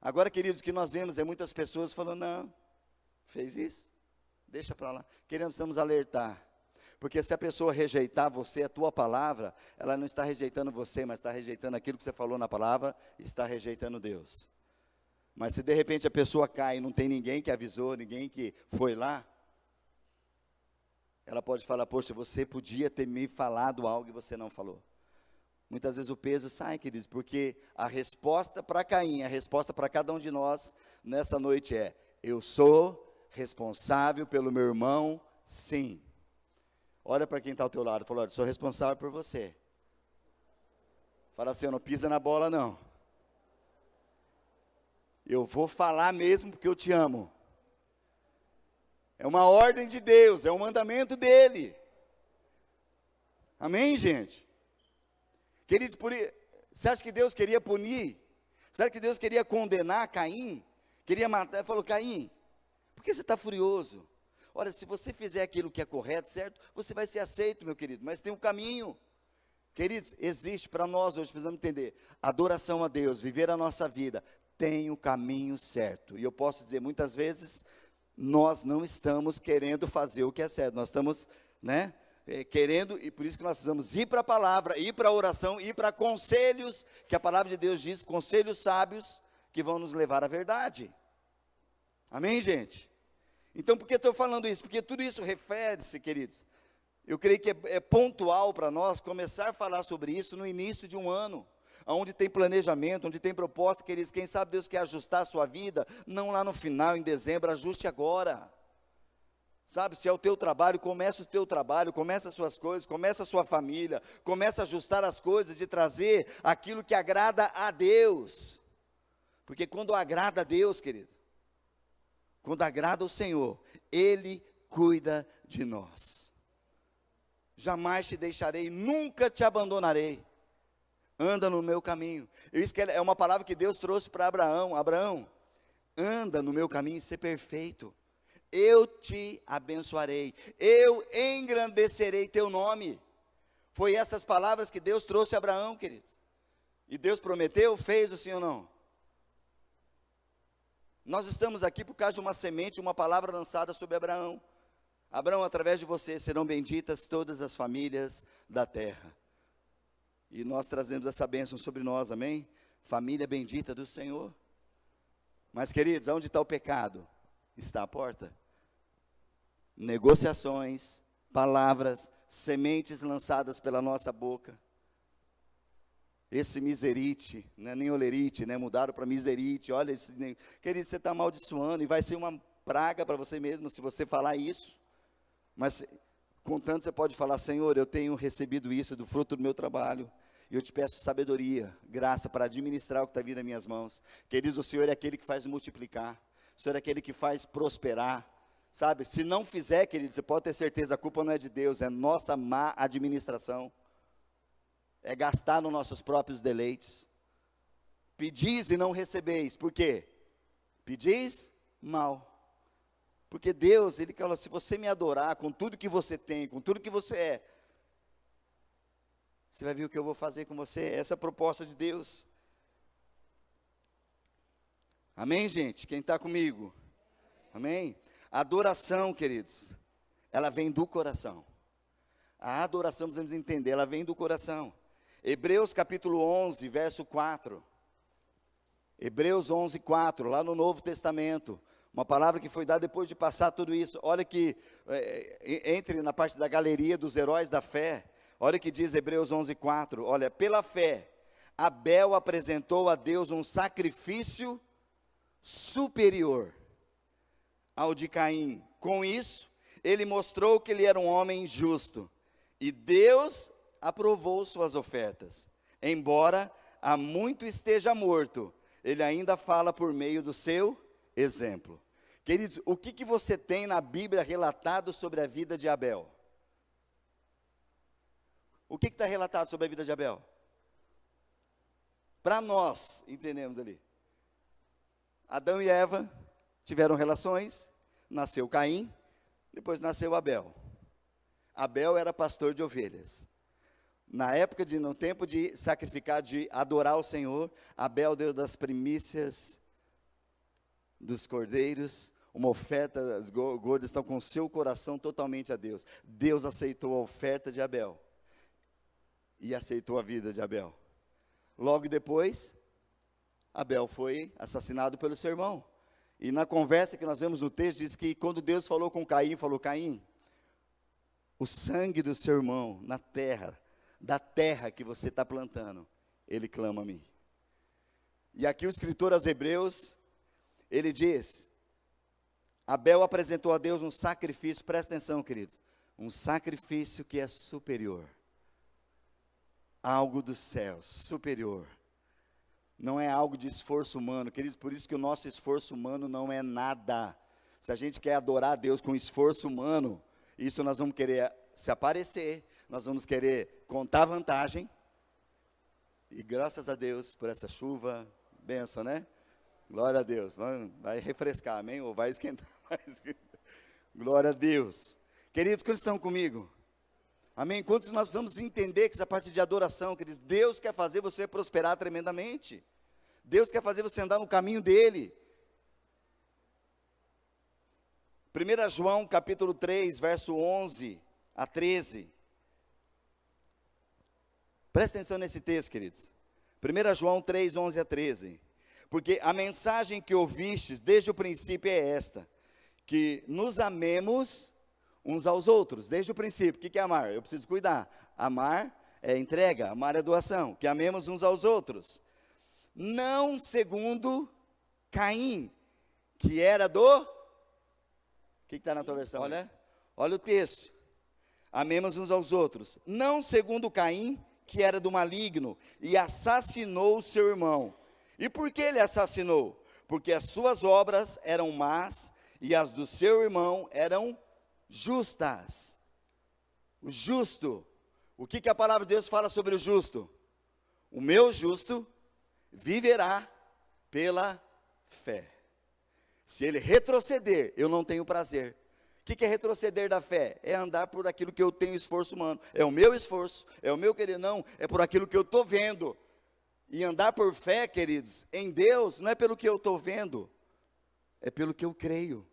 Agora, queridos, o que nós vemos é muitas pessoas falando, não, fez isso, deixa para lá. Precisamos alertar. Porque se a pessoa rejeitar você, a tua palavra, ela não está rejeitando você, mas está rejeitando aquilo que você falou na palavra, está rejeitando Deus. Mas se de repente a pessoa cai e não tem ninguém que avisou, ninguém que foi lá, ela pode falar, poxa, você podia ter me falado algo e você não falou. Muitas vezes o peso sai, queridos, porque a resposta para Caim, a resposta para cada um de nós nessa noite é: eu sou responsável pelo meu irmão, sim. Olha para quem está ao teu lado, fala, olha, sou responsável por você. Fala assim, não pisa na bola não. Eu vou falar mesmo porque eu te amo. É uma ordem de Deus, é um mandamento dele. Amém, gente? Queridos, você acha que Deus queria punir? Será que Deus queria condenar Caim? Queria matar? Ele falou, Caim, por que você está furioso? Olha, se você fizer aquilo que é correto, certo? Você vai ser aceito, meu querido, mas tem um caminho. Queridos, existe para nós hoje, precisamos entender, adoração a Deus, viver a nossa vida, tem o caminho certo. E eu posso dizer, muitas vezes, nós não estamos querendo fazer o que é certo, nós estamos, querendo, e por isso que nós precisamos ir para a palavra, ir para a oração, ir para conselhos, que a palavra de Deus diz, conselhos sábios, que vão nos levar à verdade. Amém, gente? Então, por que estou falando isso? Porque tudo isso refere-se, queridos, eu creio que é pontual para nós começar a falar sobre isso no início de um ano, onde tem planejamento, onde tem proposta, queridos, quem sabe Deus quer ajustar a sua vida, não lá no final, em dezembro, ajuste agora. Sabe, se é o teu trabalho, começa o teu trabalho, começa as suas coisas, começa a sua família, começa a ajustar as coisas, de trazer aquilo que agrada a Deus. Porque quando agrada a Deus, querido, quando agrada o Senhor, Ele cuida de nós. Jamais te deixarei, nunca te abandonarei. Anda no meu caminho. Isso que é uma palavra que Deus trouxe para Abraão. Abraão, anda no meu caminho e ser perfeito. Eu te abençoarei. Eu engrandecerei teu nome. Foi essas palavras que Deus trouxe a Abraão, queridos. E Deus prometeu, fez o sim ou não? Nós estamos aqui por causa de uma semente, uma palavra lançada sobre Abraão. Abraão, através de você serão benditas todas as famílias da terra. E nós trazemos essa bênção sobre nós, amém? Família bendita do Senhor. Mas, queridos, onde está o pecado? Está à porta. Negociações, palavras, sementes lançadas pela nossa boca. Esse miserite, não é nem olerite, mudaram para miserite. Olha, querido, você está amaldiçoando e vai ser uma praga para você mesmo se você falar isso. Mas, contanto, você pode falar, Senhor, eu tenho recebido isso do fruto do meu trabalho. E eu te peço sabedoria, graça para administrar o que está vindo nas minhas mãos. Queridos, o Senhor é aquele que faz multiplicar. O Senhor é aquele que faz prosperar. Sabe, se não fizer, querido, você pode ter certeza, a culpa não é de Deus, é nossa má administração. É gastar nos nossos próprios deleites. Pedis e não recebeis. Por quê? Pedis mal. Porque Deus, Ele fala, se você me adorar com tudo que você tem, com tudo que você é, você vai ver o que eu vou fazer com você. Essa é a proposta de Deus. Amém, gente? Quem está comigo? Amém? A adoração, queridos, ela vem do coração. A adoração, precisamos entender, ela vem do coração. Hebreus capítulo 11, verso 4. Hebreus 11, 4, lá no Novo Testamento. Uma palavra que foi dada depois de passar tudo isso. Olha que, entre na parte da galeria dos heróis da fé. Olha o que diz Hebreus 11, 4. Olha, pela fé, Abel apresentou a Deus um sacrifício superior ao de Caim. Com isso, ele mostrou que ele era um homem justo. E Deus aprovou suas ofertas. Embora há muito esteja morto, ele ainda fala por meio do seu exemplo. Queridos, o que você tem na Bíblia relatado sobre a vida de Abel? O que está relatado sobre a vida de Abel? Para nós, entendemos ali. Adão e Eva tiveram relações, nasceu Caim, depois nasceu Abel. Abel era pastor de ovelhas. No tempo de sacrificar, de adorar o Senhor, Abel deu das primícias dos cordeiros, uma oferta, as gordas estão com o seu coração totalmente a Deus. Deus aceitou a oferta de Abel. E aceitou a vida de Abel. Logo depois, Abel foi assassinado pelo seu irmão. E na conversa que nós vemos no texto, diz que quando Deus falou com Caim, falou: Caim, o sangue do seu irmão na terra, da terra que você está plantando, ele clama a mim. E aqui o escritor aos Hebreus, ele diz: Abel apresentou a Deus um sacrifício, presta atenção, queridos, um sacrifício que é superior, algo do céu, superior. Não é algo de esforço humano, queridos, por isso que o nosso esforço humano não é nada. Se a gente quer adorar a Deus com esforço humano, isso nós vamos querer se aparecer, nós vamos querer contar vantagem, e graças a Deus por essa chuva, bênção, né? Glória a Deus, vai refrescar, amém? Ou vai esquentar mais? Glória a Deus. Queridos, quantos estão comigo? Amém? Quantos nós precisamos entender que essa parte de adoração, queridos, Deus quer fazer você prosperar tremendamente. Deus quer fazer você andar no caminho dEle. 1 João capítulo 3, verso 11 a 13. Presta atenção nesse texto, queridos. 1 João 3, 11 a 13. Porque a mensagem que ouvistes desde o princípio é esta: que nos amemos uns aos outros, desde o princípio. O que é amar? Eu preciso cuidar. Amar é entrega, amar é doação. Que amemos uns aos outros. Não segundo Caim, que era do... O que está na tua versão? Olha o texto. Amemos uns aos outros. Não segundo Caim, que era do maligno, e assassinou o seu irmão. E por que ele assassinou? Porque as suas obras eram más, e as do seu irmão eram justas. O justo. O que a palavra de Deus fala sobre o justo? O meu justo viverá pela fé. Se ele retroceder, eu não tenho prazer. O que é retroceder da fé? É andar por aquilo que eu tenho esforço humano. É o meu esforço, é o meu querer, não, é por aquilo que eu estou vendo. E andar por fé, queridos, em Deus, não é pelo que eu estou vendo, é pelo que eu creio.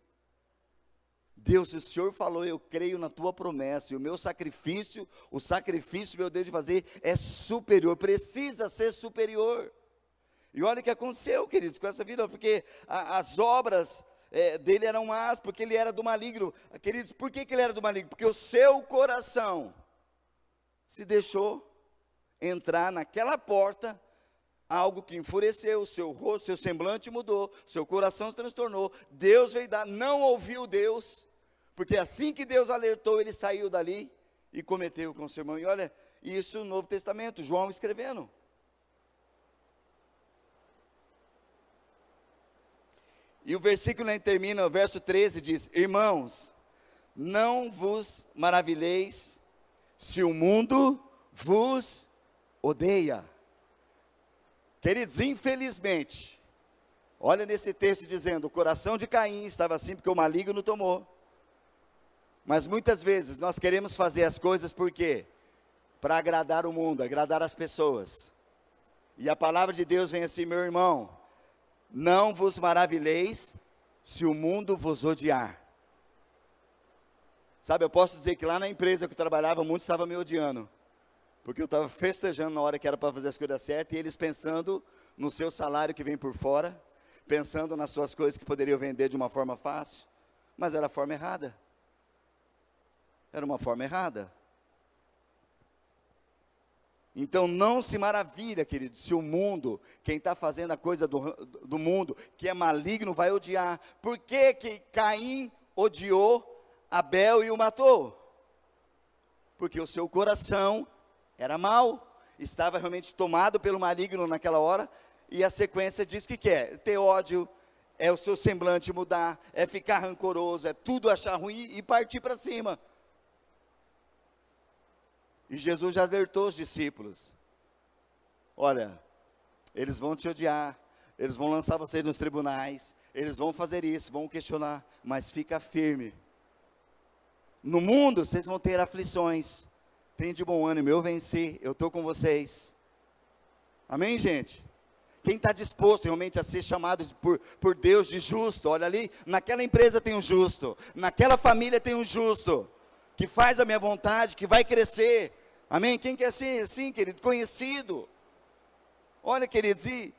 Deus, se o Senhor falou, eu creio na tua promessa, e o meu sacrifício, o sacrifício meu Deus de fazer é superior, precisa ser superior. E olha o que aconteceu, queridos, com essa vida, porque as obras dele eram más, porque ele era do maligno. Queridos, por que ele era do maligno? Porque o seu coração se deixou entrar naquela porta, algo que enfureceu, o seu rosto, seu semblante mudou, seu coração se transtornou, Deus veio dar, não ouviu Deus, porque assim que Deus alertou, ele saiu dali e cometeu com seu irmão. E olha, isso no Novo Testamento, João escrevendo. E o versículo termina, o verso 13 diz: irmãos, não vos maravilheis se o mundo vos odeia. Queridos, infelizmente, olha nesse texto dizendo, o coração de Caim estava assim porque o maligno tomou. Mas muitas vezes nós queremos fazer as coisas por quê? Para agradar o mundo, agradar as pessoas. E a palavra de Deus vem assim: meu irmão, não vos maravilheis se o mundo vos odiar. Sabe, eu posso dizer que lá na empresa que eu trabalhava, muitos estavam me odiando. Porque eu estava festejando na hora que era para fazer as coisas certas, e eles pensando no seu salário que vem por fora, pensando nas suas coisas que poderiam vender de uma forma fácil, mas era a forma errada. Era uma forma errada. Então não se maravilha, querido, se o mundo, quem está fazendo a coisa do mundo, que é maligno, vai odiar. Por que Caim odiou Abel e o matou? Porque o seu coração era mau, estava realmente tomado pelo maligno naquela hora, e a sequência diz que é ter ódio, é o seu semblante mudar, é ficar rancoroso, é tudo achar ruim e partir para cima. E Jesus já alertou os discípulos: olha, eles vão te odiar, eles vão lançar você nos tribunais, eles vão fazer isso, vão questionar, mas fica firme. No mundo vocês vão ter aflições, tem de bom ânimo, eu venci, eu estou com vocês. Amém, gente? Quem está disposto realmente a ser chamado por Deus de justo, olha ali, naquela empresa tem um justo, naquela família tem um justo, que faz a minha vontade, que vai crescer. Amém? Quem quer ser assim, querido? Conhecido. Olha, queridos, e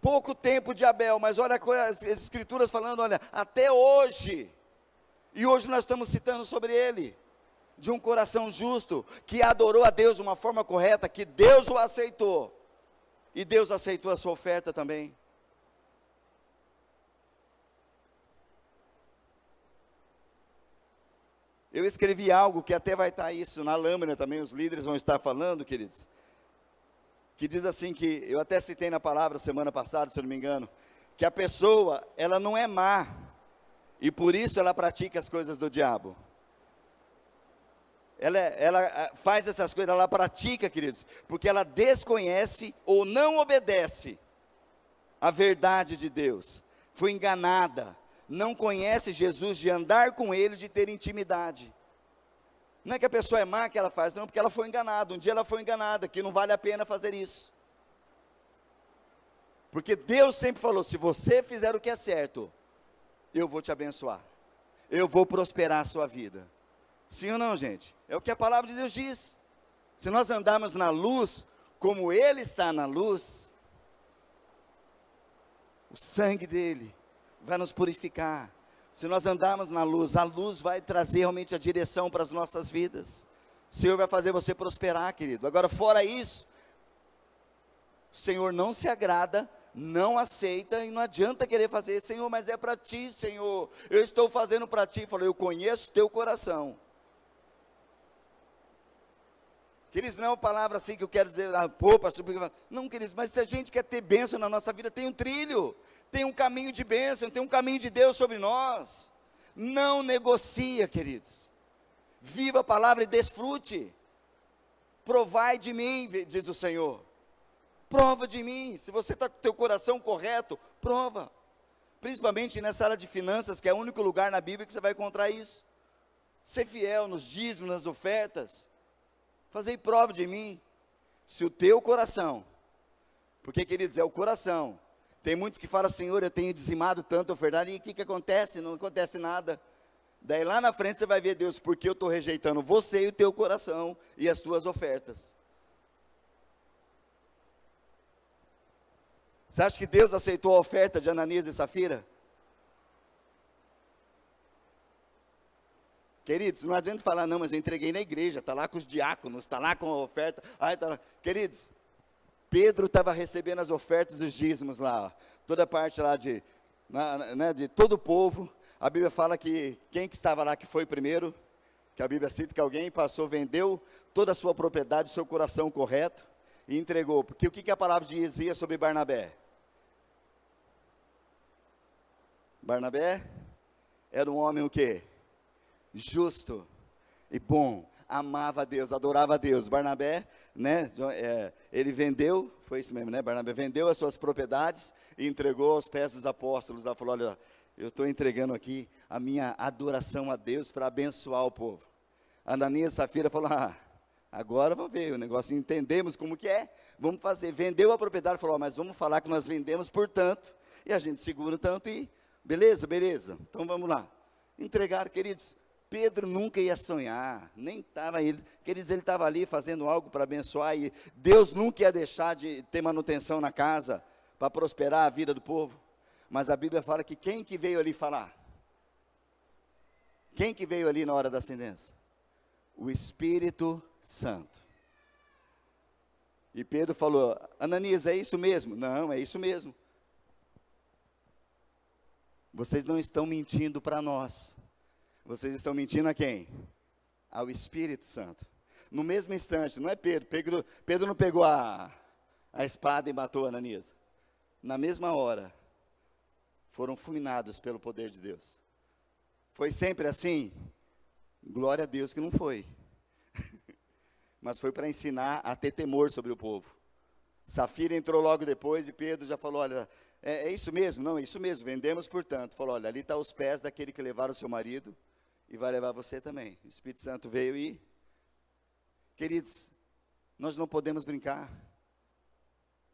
pouco tempo de Abel, mas olha as escrituras falando, olha, até hoje, e hoje nós estamos citando sobre ele, de um coração justo, que adorou a Deus de uma forma correta, que Deus o aceitou, e Deus aceitou a sua oferta também. Eu escrevi algo que até vai estar isso na lâmina também, os líderes vão estar falando, queridos, que diz assim, que eu até citei na palavra semana passada, se eu não me engano, que a pessoa, ela não é má, e por isso ela pratica as coisas do diabo. Ela faz essas coisas, ela pratica, queridos, porque ela desconhece ou não obedece a verdade de Deus, foi enganada, não conhece Jesus, de andar com ele, de ter intimidade. Não é que a pessoa é má que ela faz, não, porque ela foi enganada, um dia ela foi enganada, que não vale a pena fazer isso. Porque Deus sempre falou, se você fizer o que é certo, eu vou te abençoar, eu vou prosperar a sua vida. Sim ou não, gente? É o que a palavra de Deus diz. Se nós andarmos na luz, como Ele está na luz, o sangue dEle vai nos purificar. Se nós andarmos na luz, a luz vai trazer realmente a direção para as nossas vidas. O Senhor vai fazer você prosperar, querido. Agora, fora isso, o Senhor não se agrada, não aceita, e não adianta querer fazer, Senhor, mas é para Ti, Senhor, eu estou fazendo para Ti. Falou, eu conheço teu coração. Queridos, não é uma palavra assim que eu quero dizer, pô, pastor, não, queridos, mas se a gente quer ter bênção na nossa vida, tem um trilho, tem um caminho de bênção, tem um caminho de Deus sobre nós. Não negocia, queridos. Viva a palavra e desfrute. Provai de mim, diz o Senhor. Prova de mim. Se você está com o teu coração correto, prova. Principalmente nessa área de finanças, que é o único lugar na Bíblia que você vai encontrar isso. Ser fiel nos dízimos, nas ofertas. Fazei prova de mim. Se o teu coração, porque, queridos, é o coração. Tem muitos que falam, Senhor, eu tenho dizimado tanto a ofertar, e o que acontece? Não acontece nada. Daí lá na frente você vai ver, Deus, porque eu estou rejeitando você e o teu coração e as tuas ofertas. Você acha que Deus aceitou a oferta de Ananias e Safira? Queridos, não adianta falar, não, mas eu entreguei na igreja, está lá com os diáconos, está lá com a oferta. Tá lá. Queridos, Pedro estava recebendo as ofertas dos dízimos lá, ó, toda a parte lá de todo o povo. A Bíblia fala que quem que estava lá que foi primeiro, que a Bíblia cita que alguém passou, vendeu toda a sua propriedade, seu coração correto, e entregou. Porque o que a palavra dizia sobre Barnabé? Barnabé era um homem o quê? Justo e bom, amava a Deus, adorava a Deus. Barnabé, né, ele vendeu, foi isso mesmo, né, Barnabé vendeu as suas propriedades e entregou aos pés dos apóstolos. Ela falou, olha, eu estou entregando aqui a minha adoração a Deus para abençoar o povo. Ananias e Safira falou, agora vamos ver o negócio, entendemos como que é, vamos fazer. Vendeu a propriedade, falou, mas vamos falar que nós vendemos por tanto, e a gente segura tanto, e beleza, então vamos lá. Entregaram, queridos. Pedro nunca ia sonhar, nem estava ele, queridos, ele estava ali fazendo algo para abençoar, e Deus nunca ia deixar de ter manutenção na casa, para prosperar a vida do povo. Mas a Bíblia fala que quem que veio ali falar? Quem que veio ali na hora da ascendência? O Espírito Santo. E Pedro falou, Ananias, é isso mesmo? Não, é isso mesmo. Vocês não estão mentindo para nós. Vocês estão mentindo a quem? Ao Espírito Santo. No mesmo instante, não é Pedro. Pedro não pegou a espada e matou Ananias. Na mesma hora, foram fulminados pelo poder de Deus. Foi sempre assim? Glória a Deus que não foi. Mas foi para ensinar a ter temor sobre o povo. Safira entrou logo depois e Pedro já falou, olha, é isso mesmo? Não, é isso mesmo, vendemos portanto. Falou, olha, ali está os pés daquele que levaram o seu marido e vai levar você também. O Espírito Santo veio e... Queridos, nós não podemos brincar,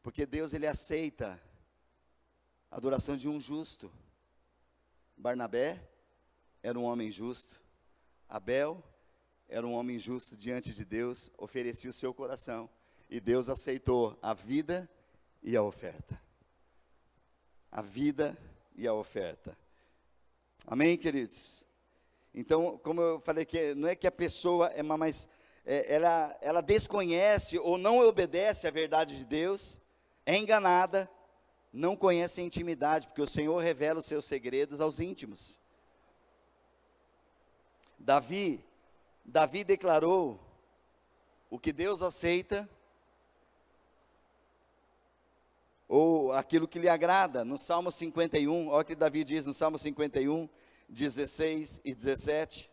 porque Deus, Ele aceita a adoração de um justo. Barnabé era um homem justo, Abel era um homem justo diante de Deus, oferecia o seu coração, e Deus aceitou a vida e a oferta. a vida e a oferta. Amém, queridos? Então, como eu falei, que não é que a pessoa é má, mas ela desconhece ou não obedece à verdade de Deus, é enganada, não conhece a intimidade, porque o Senhor revela os seus segredos aos íntimos. Davi declarou o que Deus aceita, ou aquilo que lhe agrada, no Salmo 51, olha o que Davi diz no Salmo 51, 16 e 17,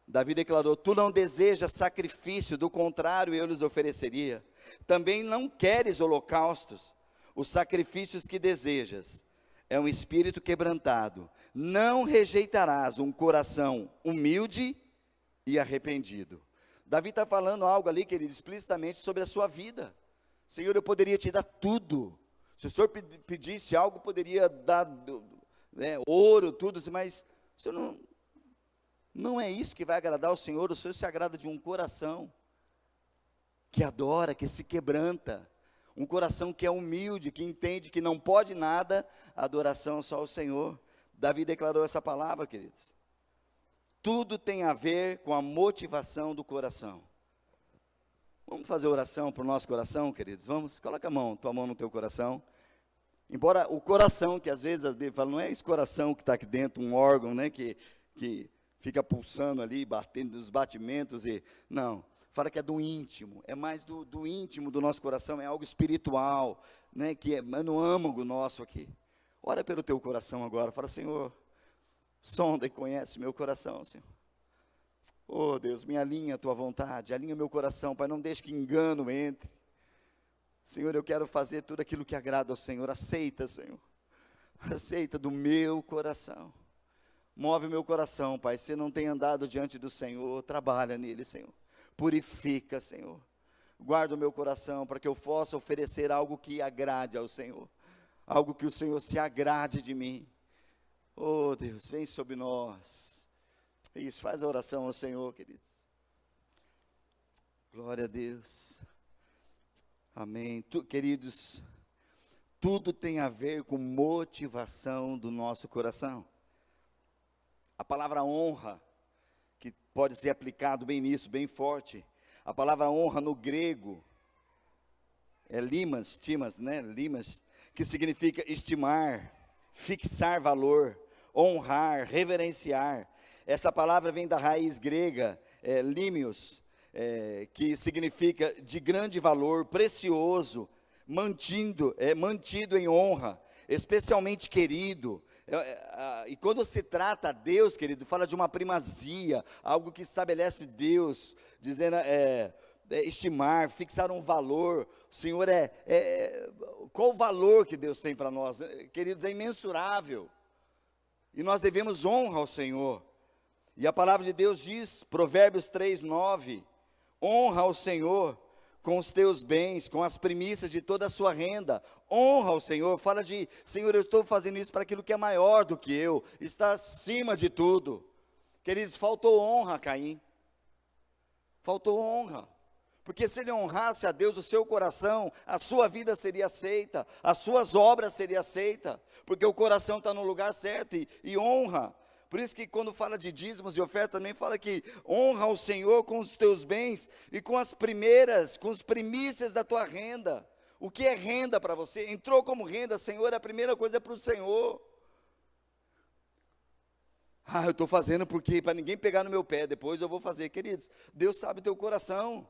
Davi declarou: tu não desejas sacrifício, do contrário eu lhes ofereceria, também não queres holocaustos, os sacrifícios que desejas, é um espírito quebrantado, não rejeitarás um coração humilde e arrependido. Davi está falando algo ali, querido, explicitamente sobre a sua vida. Senhor, eu poderia te dar tudo, se o Senhor pedisse algo, poderia dar ouro, tudo, mas o Senhor não é isso que vai agradar ao Senhor. O Senhor se agrada de um coração que adora, que se quebranta, um coração que é humilde, que entende que não pode nada, adoração só ao Senhor. Davi declarou essa palavra, queridos. Tudo tem a ver com a motivação do coração. Vamos fazer oração para o nosso coração, queridos? Vamos? Coloca tua mão no teu coração. Embora o coração, que às vezes a Bíblia fala, não é esse coração que está aqui dentro, um órgão, né, que fica pulsando ali, batendo os batimentos, não, fala que é do íntimo, é mais do íntimo do nosso coração, é algo espiritual, né, que é no âmago nosso aqui. Ora pelo teu coração agora, fala: Senhor, sonda e conhece meu coração, Senhor. Oh Deus, me alinha a tua vontade, alinha o meu coração, Pai, não deixe que engano entre. Senhor, eu quero fazer tudo aquilo que agrada ao Senhor. Aceita, Senhor, aceita do meu coração, move o meu coração, Pai. Se não tem andado diante do Senhor, trabalha nele, Senhor, purifica, Senhor, guarda o meu coração, para que eu possa oferecer algo que agrade ao Senhor, algo que o Senhor se agrade de mim. Oh Deus, vem sobre nós. Isso, faz a oração ao Senhor, queridos. Glória a Deus. Amém. Queridos, tudo tem a ver com motivação do nosso coração. A palavra honra, que pode ser aplicado bem nisso, bem forte. A palavra honra no grego é limas, que significa estimar, fixar valor, honrar, reverenciar. Essa palavra vem da raiz grega, limios, que significa de grande valor, precioso, mantido em honra, especialmente querido. E quando se trata a Deus, querido, fala de uma primazia, algo que estabelece Deus, dizendo estimar, fixar um valor. O Senhor qual o valor que Deus tem para nós? Queridos, é imensurável, e nós devemos honra ao Senhor. E a palavra de Deus diz, Provérbios 3:9, honra ao Senhor com os teus bens, com as primícias de toda a sua renda. Honra ao Senhor, fala de: Senhor, eu estou fazendo isso para aquilo que é maior do que eu, está acima de tudo. Queridos, faltou honra a Caim, faltou honra, porque se ele honrasse a Deus, o seu coração, a sua vida seria aceita, as suas obras seriam aceitas, porque o coração está no lugar certo, e honra. Por isso que quando fala de dízimos e oferta, também fala que honra ao Senhor com os teus bens e com as primícias da tua renda. O que é renda para você? Entrou como renda, Senhor, a primeira coisa é para o Senhor. Eu estou fazendo porque para ninguém pegar no meu pé, depois eu vou fazer. Queridos, Deus sabe o teu coração.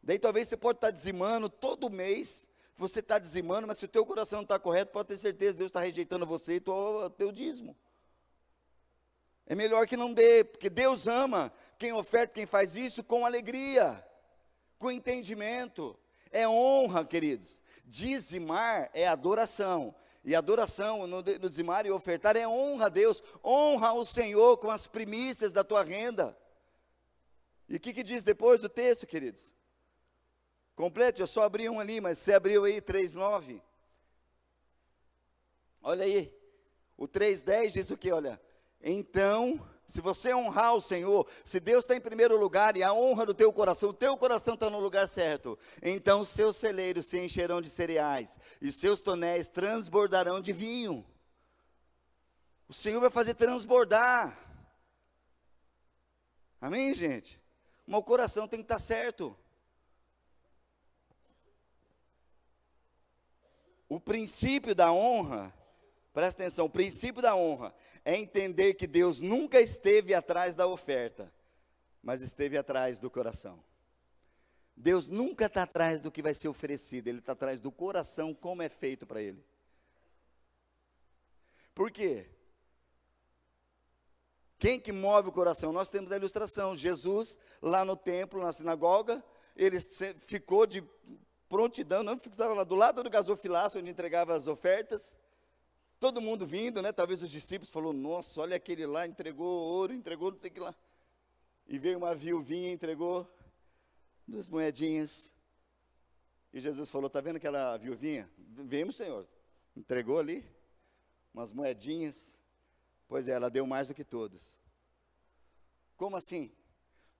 Daí talvez você pode estar dizimando todo mês, você está dizimando, mas se o teu coração não está correto, pode ter certeza, Deus está rejeitando você e teu dízimo. É melhor que não dê, porque Deus ama quem oferta, quem faz isso com alegria, com entendimento. É honra, queridos. Dizimar é adoração, e adoração no dizimar e ofertar é honra a Deus, honra ao Senhor com as primícias da tua renda. E o que diz depois do texto, queridos? Complete, eu só abri um ali, mas você abriu aí 3:9. Olha aí, o 3:10 diz o que? Olha: então Se você honrar o Senhor, se Deus está em primeiro lugar e a honra do teu coração está no lugar certo, então os seus celeiros se encherão de cereais e seus tonéis transbordarão de vinho. O Senhor vai fazer transbordar. Amém, gente? Mas o coração tem que estar certo. O princípio da honra, presta atenção, o princípio da honra é entender que Deus nunca esteve atrás da oferta, mas esteve atrás do coração. Deus nunca está atrás do que vai ser oferecido, Ele está atrás do coração, como é feito para Ele. Por quê? Quem que move o coração? Nós temos a ilustração, Jesus lá no templo, na sinagoga, ele ficou de prontidão, não ficava lá do lado do gasofilácio, onde entregava as ofertas, todo mundo vindo, né? Talvez os discípulos falaram, nossa, olha aquele lá, entregou ouro, entregou não sei o que lá. E veio uma viuvinha, entregou 2 moedinhas. E Jesus falou, está vendo aquela viuvinha? Vemos, Senhor. Entregou ali umas moedinhas. Pois é, ela deu mais do que todos. Como assim?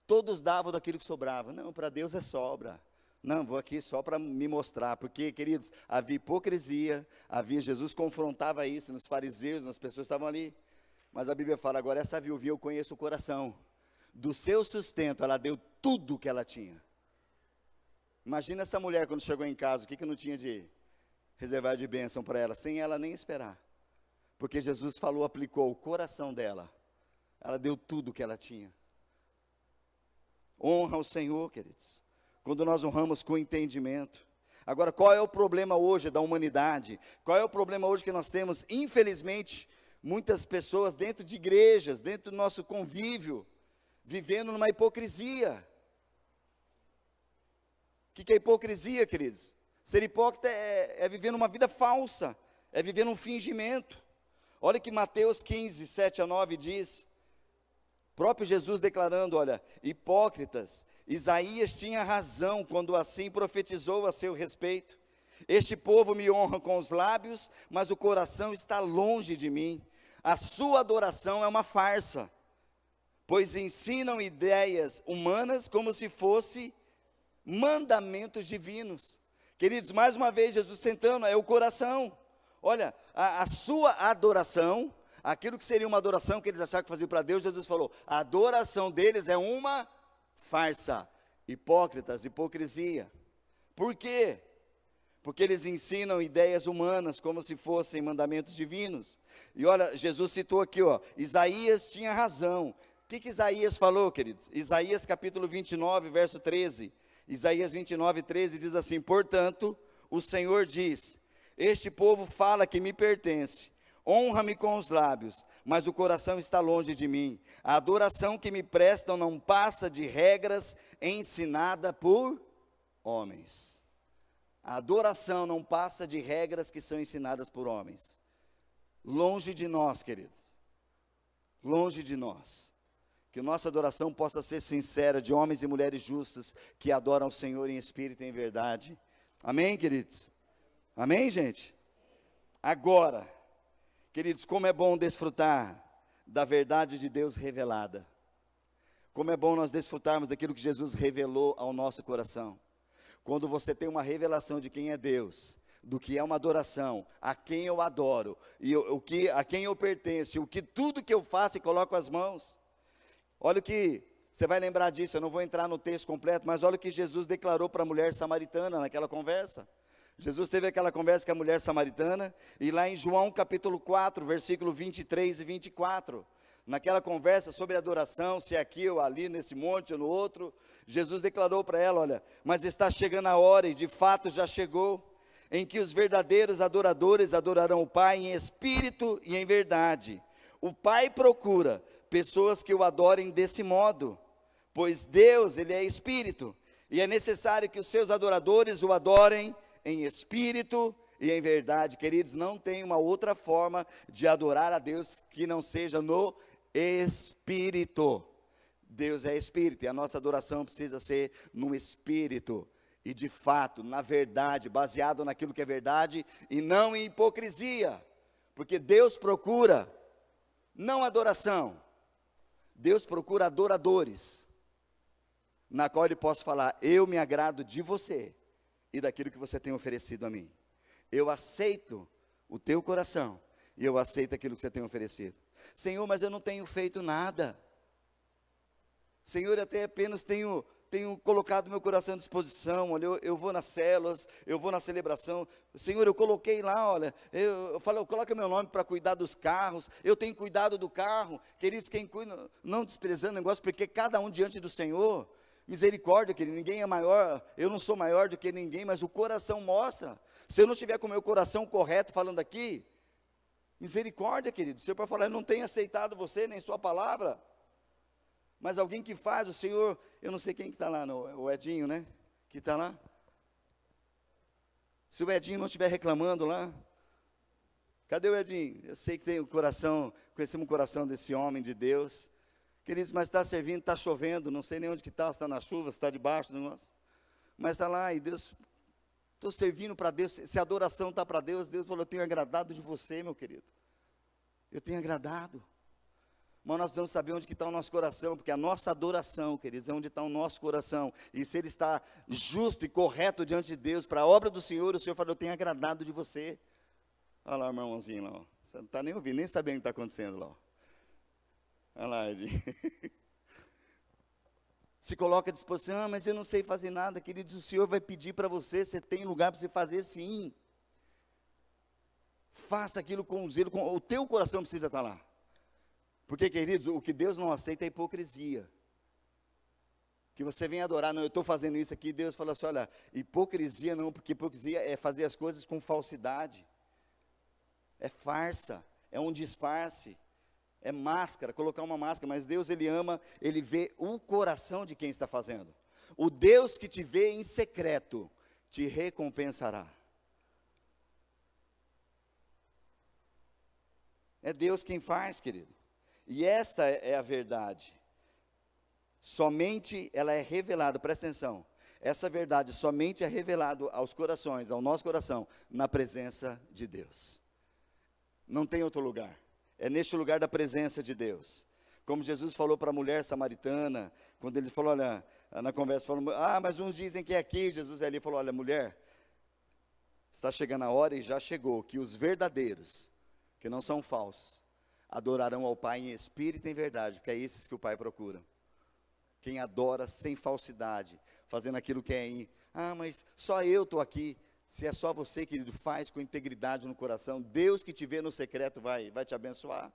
Todos davam daquilo que sobrava. Não, para Deus é sobra. Não, vou aqui só para me mostrar, porque, queridos, havia hipocrisia, Jesus confrontava isso nos fariseus, nas pessoas que estavam ali, mas a Bíblia fala, agora essa viuvinha eu conheço o coração, do seu sustento ela deu tudo o que ela tinha. Imagina essa mulher quando chegou em casa, o que não tinha de reservar de bênção para ela, sem ela nem esperar, porque Jesus falou, aplicou o coração dela, ela deu tudo o que ela tinha. Honra o Senhor, queridos, quando nós honramos com entendimento. Agora, qual é o problema hoje da humanidade? Qual é o problema hoje que nós temos, infelizmente, muitas pessoas dentro de igrejas, dentro do nosso convívio, vivendo numa hipocrisia. O que é hipocrisia, queridos? Ser hipócrita é viver numa vida falsa, é viver num fingimento. Olha que Mateus 15, 7 a 9 diz, próprio Jesus declarando, olha, hipócritas, Isaías tinha razão quando assim profetizou a seu respeito. Este povo me honra com os lábios, mas o coração está longe de mim. A sua adoração é uma farsa, pois ensinam ideias humanas como se fosse mandamentos divinos. Queridos, mais uma vez, Jesus tentando, é o coração. Olha, a sua adoração, aquilo que seria uma adoração que eles achavam que faziam para Deus, Jesus falou, a adoração deles é uma farsa, hipócritas, hipocrisia. Por quê? Porque eles ensinam ideias humanas como se fossem mandamentos divinos. E olha, Jesus citou aqui, ó, Isaías tinha razão. O que Isaías falou, queridos? Isaías capítulo 29, verso 13. Isaías 29, 13 diz assim, portanto, o Senhor diz, este povo fala que me pertence, honra-me com os lábios, mas o coração está longe de mim. A adoração que me prestam não passa de regras ensinada por homens. A adoração não passa de regras que são ensinadas por homens. Longe de nós, queridos. Longe de nós. Que nossa adoração possa ser sincera, de homens e mulheres justos, que adoram o Senhor em espírito e em verdade. Amém, queridos? Amém, gente? Agora, queridos, como é bom desfrutar da verdade de Deus revelada. Como é bom nós desfrutarmos daquilo que Jesus revelou ao nosso coração. Quando você tem uma revelação de quem é Deus, do que é uma adoração, a quem eu adoro, e a quem eu pertenço, tudo que eu faço e coloco as mãos. Olha o que, você vai lembrar disso, eu não vou entrar no texto completo, mas olha o que Jesus declarou para a mulher samaritana naquela conversa. Jesus teve aquela conversa com a mulher samaritana, e lá em João capítulo 4, versículo 23 e 24, naquela conversa sobre adoração, se é aqui ou ali, nesse monte ou no outro, Jesus declarou para ela, olha, mas está chegando a hora, e de fato já chegou, em que os verdadeiros adoradores adorarão o Pai em espírito e em verdade. O Pai procura pessoas que o adorem desse modo, pois Deus, Ele é espírito, e é necessário que os seus adoradores o adorem em espírito e em verdade. Queridos, não tem uma outra forma de adorar a Deus que não seja no espírito. Deus é espírito e a nossa adoração precisa ser no espírito e de fato, na verdade, baseado naquilo que é verdade e não em hipocrisia, porque Deus procura não adoração, Deus procura adoradores, na qual Ele possa falar: eu me agrado de você e daquilo que você tem oferecido a mim. Eu aceito o teu coração e eu aceito aquilo que você tem oferecido. Senhor, mas eu não tenho feito nada. Senhor, até apenas tenho colocado meu coração à disposição. Olha, eu vou nas células, eu vou na celebração. Senhor, eu coloquei lá, olha, eu falo, coloca meu nome para cuidar dos carros. Eu tenho cuidado do carro. Queridos, quem cuida, não desprezando o negócio, porque cada um diante do Senhor, misericórdia, querido, ninguém é maior, eu não sou maior do que ninguém, mas o coração mostra. Se eu não estiver com o meu coração correto falando aqui, misericórdia, querido, o Senhor pode falar: eu não tenho aceitado você, nem sua palavra. Mas alguém que faz, o Senhor, eu não sei quem que está lá, o Edinho, né, que está lá. Se o Edinho não estiver reclamando lá, cadê o Edinho? Eu sei que tem o coração, conhecemos o coração desse homem de Deus. Queridos, mas está servindo, está chovendo, não sei nem onde que está, se está na chuva, se está debaixo do nosso. Mas está lá e Deus, estou servindo para Deus, se a adoração está para Deus, Deus falou: eu tenho agradado de você, meu querido. Eu tenho agradado. Mas nós precisamos saber onde que está o nosso coração, porque a nossa adoração, queridos, é onde está o nosso coração. E se ele está justo e correto diante de Deus, para a obra do Senhor, o Senhor falou: eu tenho agradado de você. Olha lá o meu irmãozinho lá, ó. Você não está nem ouvindo, nem sabendo o que está acontecendo lá, ó. Olha lá, Edinho. Se coloca à disposição: ah, mas eu não sei fazer nada, queridos, o Senhor vai pedir para você, você tem lugar para você fazer sim. Faça aquilo com zelo, o teu coração precisa estar lá. Porque, queridos, o que Deus não aceita é hipocrisia. Que você vem adorar: não, eu estou fazendo isso aqui, Deus fala assim: olha, hipocrisia não, porque hipocrisia é fazer as coisas com falsidade. É farsa, é um disfarce, é máscara, colocar uma máscara. Mas Deus, Ele ama, Ele vê o coração de quem está fazendo. O Deus que te vê em secreto, te recompensará. É Deus quem faz, querido. E esta é a verdade. Somente ela é revelada, presta atenção. Essa verdade somente é revelada aos corações, ao nosso coração, na presença de Deus. Não tem outro lugar. É neste lugar da presença de Deus. Como Jesus falou para a mulher samaritana, quando ele falou, olha, na conversa, falou: ah, mas uns dizem que é aqui. Jesus ali falou: olha, mulher, está chegando a hora, e já chegou, que os verdadeiros, que não são falsos, adorarão ao Pai em espírito e em verdade, porque é esses que o Pai procura. Quem adora sem falsidade, fazendo aquilo que é ah, mas só eu estou aqui. Se é só você, querido, faz com integridade no coração. Deus que te vê no secreto vai te abençoar.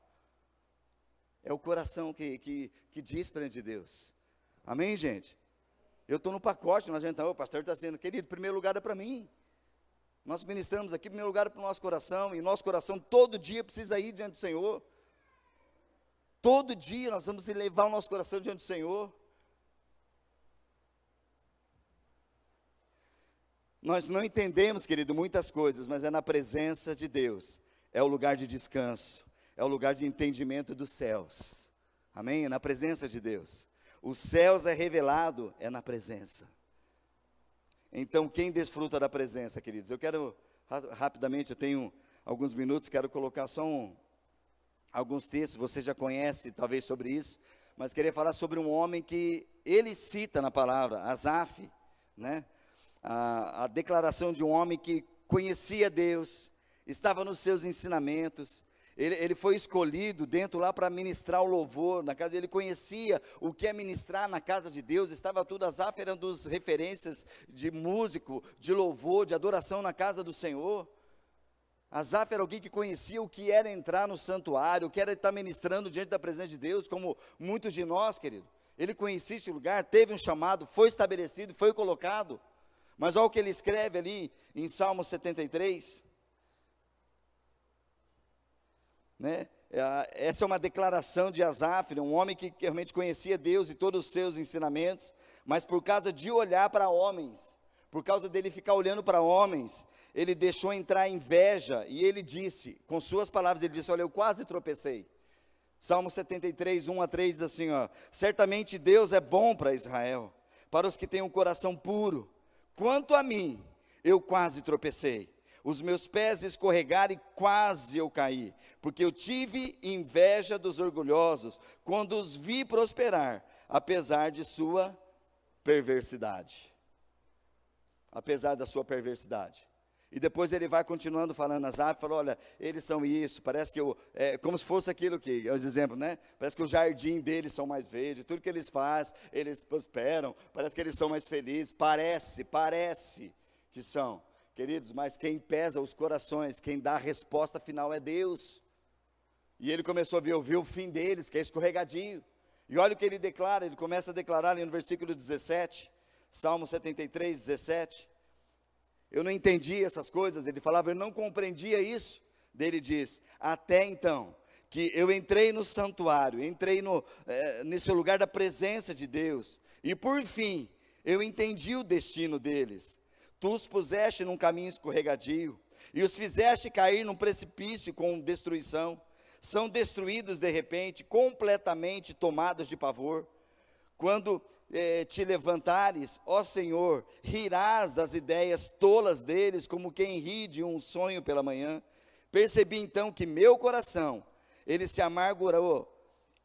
É o coração que diz perante de Deus. Amém, gente? Eu estou no pacote, não adianta, o pastor está dizendo: querido, primeiro lugar é para mim. Nós ministramos aqui, primeiro lugar é para o nosso coração, e nosso coração todo dia precisa ir diante do Senhor. Todo dia nós vamos elevar o nosso coração diante do Senhor. Nós não entendemos, querido, muitas coisas, mas é na presença de Deus. É o lugar de descanso, é o lugar de entendimento dos céus. Amém? É na presença de Deus. Os céus é revelado, é na presença. Então, quem desfruta da presença, queridos? Eu quero, rapidamente, eu tenho alguns minutos, quero colocar só alguns textos, você já conhece talvez sobre isso, mas queria falar sobre um homem que ele cita na palavra, Asaf, né? A declaração de um homem que conhecia Deus, estava nos seus ensinamentos, ele foi escolhido dentro lá para ministrar o louvor, na casa ele conhecia o que é ministrar na casa de Deus, estava tudo. Asaf era um dos referências de músico, de louvor, de adoração na casa do Senhor. Asaf era alguém que conhecia o que era entrar no santuário, o que era estar ministrando diante da presença de Deus, como muitos de nós, querido. Ele conhecia esse lugar, teve um chamado, foi estabelecido, foi colocado. Mas olha o que ele escreve ali em Salmo 73, né? Essa é uma declaração de Asaf, um homem que realmente conhecia Deus e todos os seus ensinamentos, mas por causa de olhar para homens, por causa dele ficar olhando para homens, ele deixou entrar inveja, e ele disse, com suas palavras, ele disse: olha, eu quase tropecei. Salmo 73, 1-3 diz assim, ó: certamente Deus é bom para Israel, para os que têm um coração puro. Quanto a mim, eu quase tropecei. os meus pés escorregaram e quase eu caí, porque eu tive inveja dos orgulhosos, quando os vi prosperar, apesar de sua perversidade. Apesar da sua perversidade. E depois ele vai continuando falando, Asaf falou, olha, eles são isso, parece que como se fosse aquilo que, os exemplos, né? Parece que o jardim deles são mais verde, tudo que eles fazem, eles prosperam, parece que eles são mais felizes, parece que são. Queridos, mas quem pesa os corações, quem dá a resposta final é Deus. E ele começou a ouvir o fim deles, que é escorregadio. E olha o que ele declara, ele começa a declarar ali no versículo 17, Salmo 73, 17. Eu não entendi essas coisas, ele falava, eu não compreendia isso. Daí ele diz, até então, que eu entrei no santuário, entrei nesse lugar da presença de Deus, e por fim, eu entendi o destino deles. Tu os puseste num caminho escorregadio, e os fizeste cair num precipício com destruição. São destruídos de repente, completamente tomados de pavor. Quando te levantares, ó Senhor, rirás das ideias tolas deles, como quem ri de um sonho pela manhã. Percebi então que meu coração, ele se amargurou,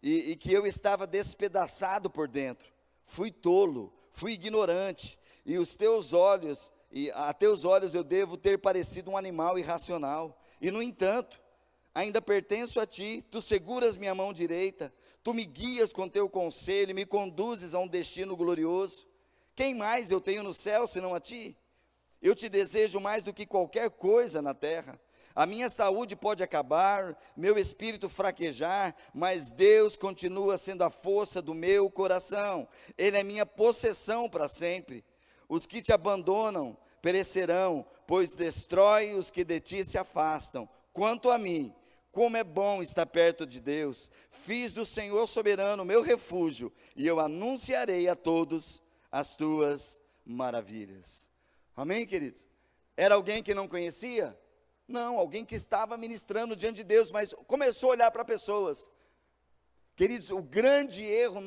e que eu estava despedaçado por dentro. Fui tolo, fui ignorante, e a teus olhos eu devo ter parecido um animal irracional. E no entanto, ainda pertenço a ti, tu seguras minha mão direita, tu me guias com teu conselho e me conduzes a um destino glorioso. Quem mais eu tenho no céu senão a ti? Eu te desejo mais do que qualquer coisa na terra. A minha saúde pode acabar, meu espírito fraquejar, mas Deus continua sendo a força do meu coração. Ele é minha possessão para sempre. Os que te abandonam perecerão, pois destrói os que de ti se afastam. Quanto a mim, como é bom estar perto de Deus. Fiz do Senhor soberano meu refúgio, e eu anunciarei a todos as tuas maravilhas. Amém, queridos? Era alguém que não conhecia? Não, alguém que estava ministrando diante de Deus, mas começou a olhar para pessoas. Queridos, o grande erro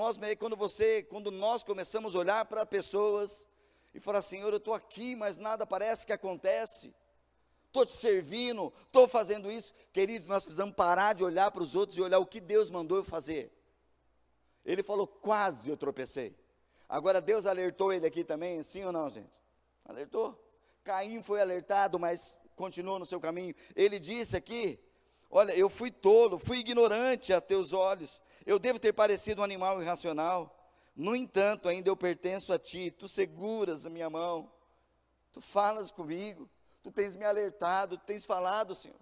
quando nós começamos a olhar para pessoas e falar, Senhor, eu estou aqui, mas nada parece que acontece. Estou te servindo, estou fazendo isso. Queridos, nós precisamos parar de olhar para os outros e olhar o que Deus mandou eu fazer. Ele falou, quase eu tropecei. Agora Deus alertou ele aqui também, sim ou não, gente? Alertou. Caim foi alertado, mas continuou no seu caminho. Ele disse aqui, olha, eu fui tolo, fui ignorante a teus olhos. Eu devo ter parecido um animal irracional. No entanto, ainda eu pertenço a ti. Tu seguras a minha mão. Tu falas comigo. Tu tens me alertado, tu tens falado, Senhor.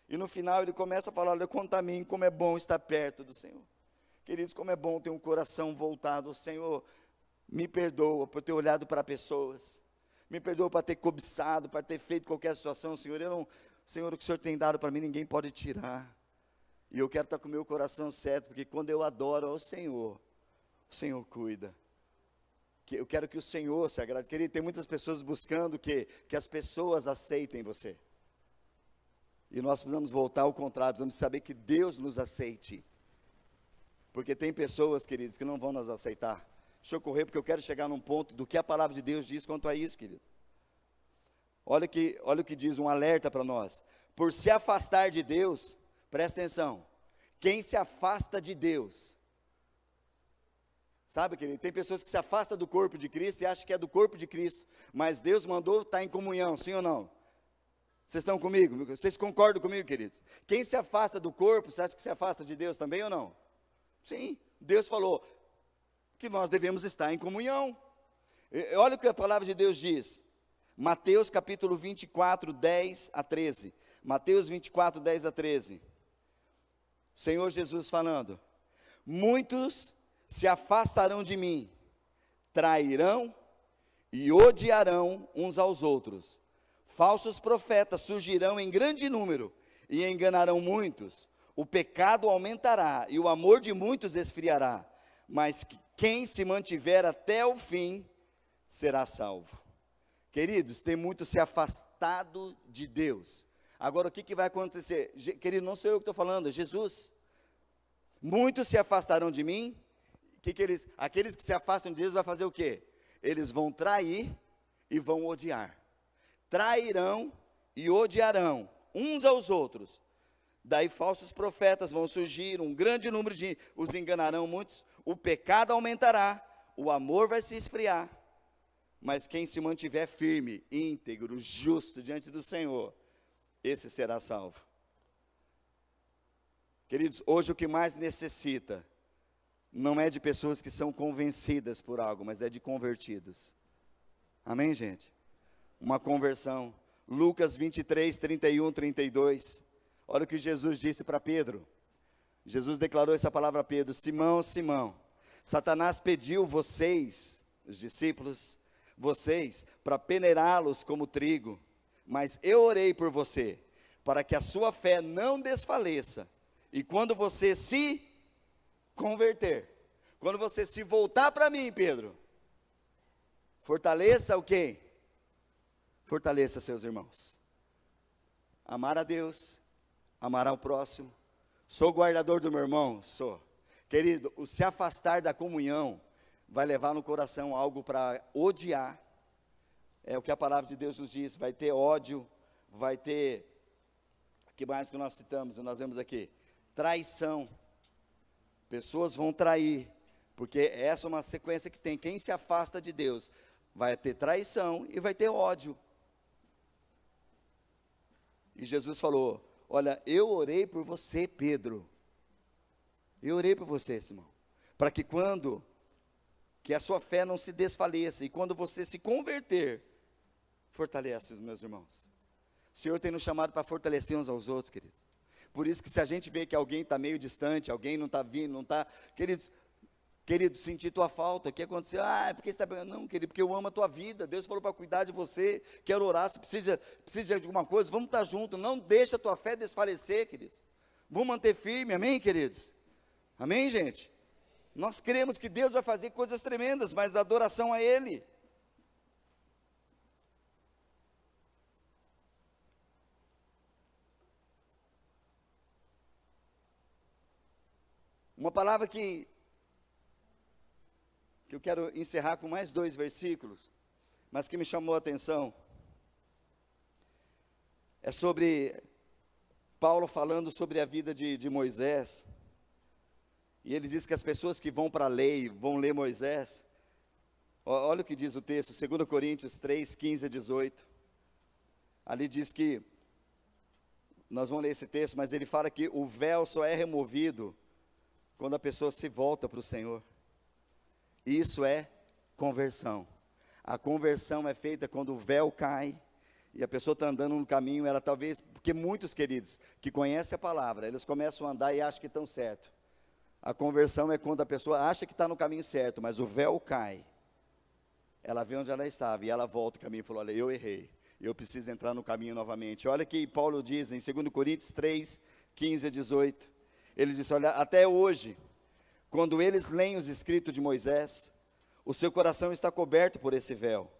E no final ele começa a falar, olha, conta a mim como é bom estar perto do Senhor. Queridos, como é bom ter um coração voltado ao Senhor. Me perdoa por ter olhado para pessoas. Me perdoa por ter cobiçado, por ter feito qualquer situação, Senhor. Senhor, o que o Senhor tem dado para mim, ninguém pode tirar. E eu quero estar com o meu coração certo, porque quando eu adoro ao Senhor, o Senhor cuida. Eu quero que o Senhor se agrade. Querido, tem muitas pessoas buscando que as pessoas aceitem você. E nós precisamos voltar ao contrário, precisamos saber que Deus nos aceite. Porque tem pessoas, queridos, que não vão nos aceitar. Deixa eu correr, porque eu quero chegar num ponto do que a palavra de Deus diz quanto a isso, querido. Olha o que diz um alerta para nós. Por se afastar de Deus, presta atenção, quem se afasta de Deus, sabe, querido, tem pessoas que se afastam do corpo de Cristo e acham que é do corpo de Cristo, mas Deus mandou estar em comunhão, sim ou não? Vocês estão comigo? Vocês concordam comigo, queridos? Quem se afasta do corpo, você acha que se afasta de Deus também ou não? Sim, Deus falou que nós devemos estar em comunhão. Olha o que a palavra de Deus diz, Mateus capítulo 24, 10 a 13, Mateus 24, 10 a 13, Senhor Jesus falando, muitos se afastarão de mim, trairão e odiarão uns aos outros, falsos profetas surgirão em grande número e enganarão muitos, o pecado aumentará e o amor de muitos esfriará, mas quem se mantiver até o fim será salvo. Queridos, tem muito se afastado de Deus. Agora o que vai acontecer? Querido, não sou eu que estou falando, é Jesus. Muitos se afastarão de mim. Aqueles que se afastam de Deus vai fazer o quê? Eles vão trair e vão odiar. Trairão e odiarão uns aos outros. Daí falsos profetas vão surgir, um grande número de os enganarão muitos, o pecado aumentará, o amor vai se esfriar. Mas quem se mantiver firme, íntegro, justo diante do Senhor, esse será salvo. Queridos, hoje o que mais necessita não é de pessoas que são convencidas por algo, mas é de convertidos. Amém, gente? Uma conversão. Lucas 23, 31, 32. Olha o que Jesus disse para Pedro. Jesus declarou essa palavra a Pedro: Simão, Simão, Satanás pediu vocês, os discípulos, vocês, para peneirá-los como trigo, mas eu orei por você, para que a sua fé não desfaleça, e quando você se converter, quando você se voltar para mim, Pedro, fortaleça o quê? Fortaleça seus irmãos. Amar a Deus, amar ao próximo. Sou guardador do meu irmão? Sou. Querido, o se afastar da comunhão vai levar no coração algo para odiar. É o que a palavra de Deus nos diz. Vai ter ódio, vai ter, o que mais que nós citamos, nós vemos aqui? Traição. Pessoas vão trair, porque essa é uma sequência que tem. Quem se afasta de Deus vai ter traição e vai ter ódio. E Jesus falou: olha, eu orei por você, Pedro. Eu orei por você, Simão, para que quando que a sua fé não se desfaleça, e quando você se converter, fortalece os meus irmãos. O Senhor tem nos chamado para fortalecer uns aos outros, queridos. Por isso que se a gente vê que alguém está meio distante, alguém não está vindo, não está, querido, senti tua falta, o que aconteceu? Ah, é porque você está pegando? Não, querido, porque eu amo a tua vida, Deus falou para cuidar de você, quero orar, se precisa de alguma coisa, vamos estar juntos, não deixa a tua fé desfalecer, queridos. Vamos manter firme, amém, queridos? Amém, gente? Nós cremos que Deus vai fazer coisas tremendas, mas a adoração a Ele. Uma palavra que eu quero encerrar com mais 2 versículos, mas que me chamou a atenção, é sobre Paulo falando sobre a vida de Moisés. E ele diz que as pessoas que vão para a lei, vão ler Moisés, olha o que diz o texto, 2 Coríntios 3, 15 a 18. Ali diz que, nós vamos ler esse texto, mas ele fala que o véu só é removido quando a pessoa se volta para o Senhor. Isso é conversão. A conversão é feita quando o véu cai, e a pessoa está andando no caminho, ela talvez, porque muitos queridos, que conhecem a palavra, eles começam a andar e acham que estão certo. A conversão é quando a pessoa acha que está no caminho certo, mas o véu cai. Ela vê onde ela estava e ela volta o caminho e falou: olha, eu errei, eu preciso entrar no caminho novamente. Olha que Paulo diz em 2 Coríntios 3, 15 a 18. Ele diz: olha, até hoje, quando eles leem os escritos de Moisés, o seu coração está coberto por esse véu.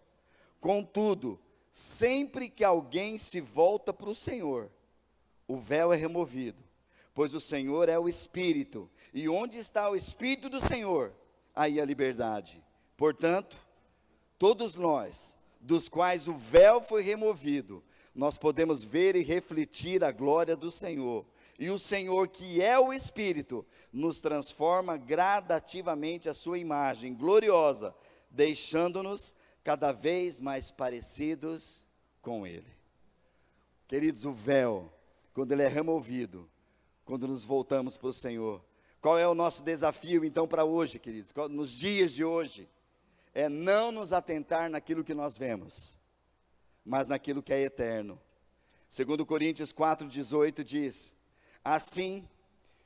Contudo, sempre que alguém se volta para o Senhor, o véu é removido, pois o Senhor é o Espírito, e onde está o Espírito do Senhor, aí a liberdade. Portanto, todos nós, dos quais o véu foi removido, nós podemos ver e refletir a glória do Senhor. E o Senhor, que é o Espírito, nos transforma gradativamente a sua imagem gloriosa, deixando-nos cada vez mais parecidos com Ele. Queridos, o véu, quando ele é removido, quando nos voltamos para o Senhor, qual é o nosso desafio então para hoje, queridos? Nos dias de hoje, é não nos atentar naquilo que nós vemos, mas naquilo que é eterno. 2 Coríntios 4,18 diz: assim,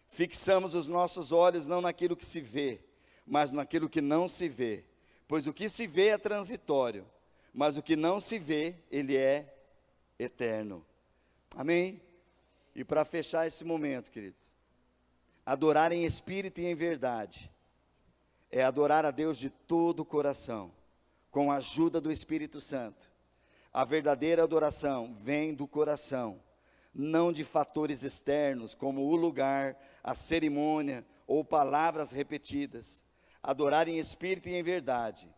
fixamos os nossos olhos não naquilo que se vê, mas naquilo que não se vê. Pois o que se vê é transitório, mas o que não se vê, ele é eterno. Amém? E para fechar esse momento, queridos, adorar em espírito e em verdade, é adorar a Deus de todo o coração, com a ajuda do Espírito Santo. A verdadeira adoração vem do coração, não de fatores externos, como o lugar, a cerimônia ou palavras repetidas. Adorar em espírito e em verdade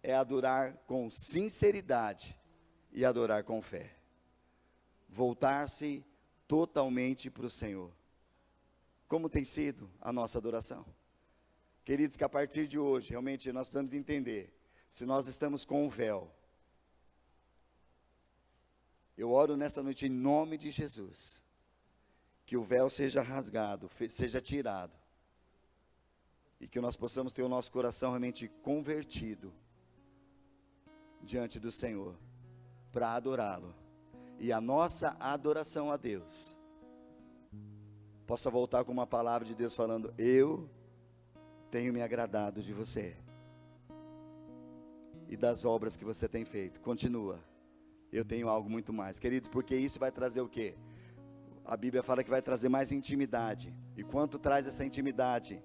é adorar com sinceridade e adorar com fé. voltar-se totalmente para o Senhor. Como tem sido a nossa adoração? Queridos, que a partir de hoje, realmente nós precisamos entender, se nós estamos com o véu, eu oro nessa noite em nome de Jesus, que o véu seja rasgado, seja tirado, e que nós possamos ter o nosso coração realmente convertido diante do Senhor, para adorá-lo, e a nossa adoração a Deus possa voltar com uma palavra de Deus falando: eu tenho me agradado de você, e das obras que você tem feito, continua, eu tenho algo muito mais, queridos, porque isso vai trazer o quê? A Bíblia fala que vai trazer mais intimidade, e quanto traz essa intimidade?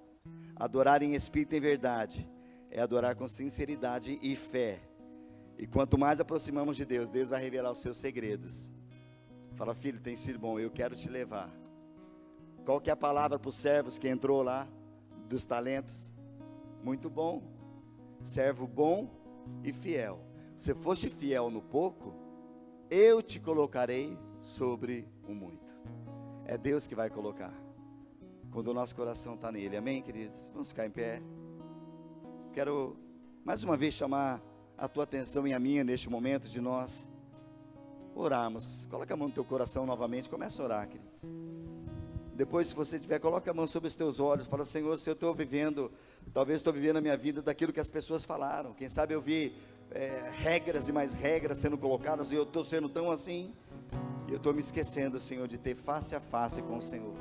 Adorar em espírito e em verdade, é adorar com sinceridade e fé, e quanto mais aproximamos de Deus, Deus vai revelar os seus segredos. Fala: filho, tem sido bom, eu quero te levar. Qual que é a palavra para os servos que entrou lá, dos talentos? Muito bom, servo bom e fiel, se foste fiel no pouco, eu te colocarei sobre o muito. É Deus que vai colocar, quando o nosso coração está nele, amém, queridos? Vamos ficar em pé. Quero mais uma vez chamar a tua atenção e a minha neste momento de nós orarmos. Coloca a mão no teu coração novamente, começa a orar, queridos. Depois, se você tiver, coloca a mão sobre os teus olhos, fala: Senhor, se eu estou vivendo, talvez estou vivendo a minha vida daquilo que as pessoas falaram, quem sabe eu vi regras e mais regras sendo colocadas, e eu estou sendo tão assim, e eu estou me esquecendo, Senhor, de ter face a face com o Senhor,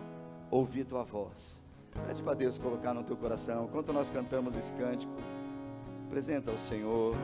ouvir tua voz. Pede para Deus colocar no teu coração, enquanto nós cantamos esse cântico, apresenta ao Senhor.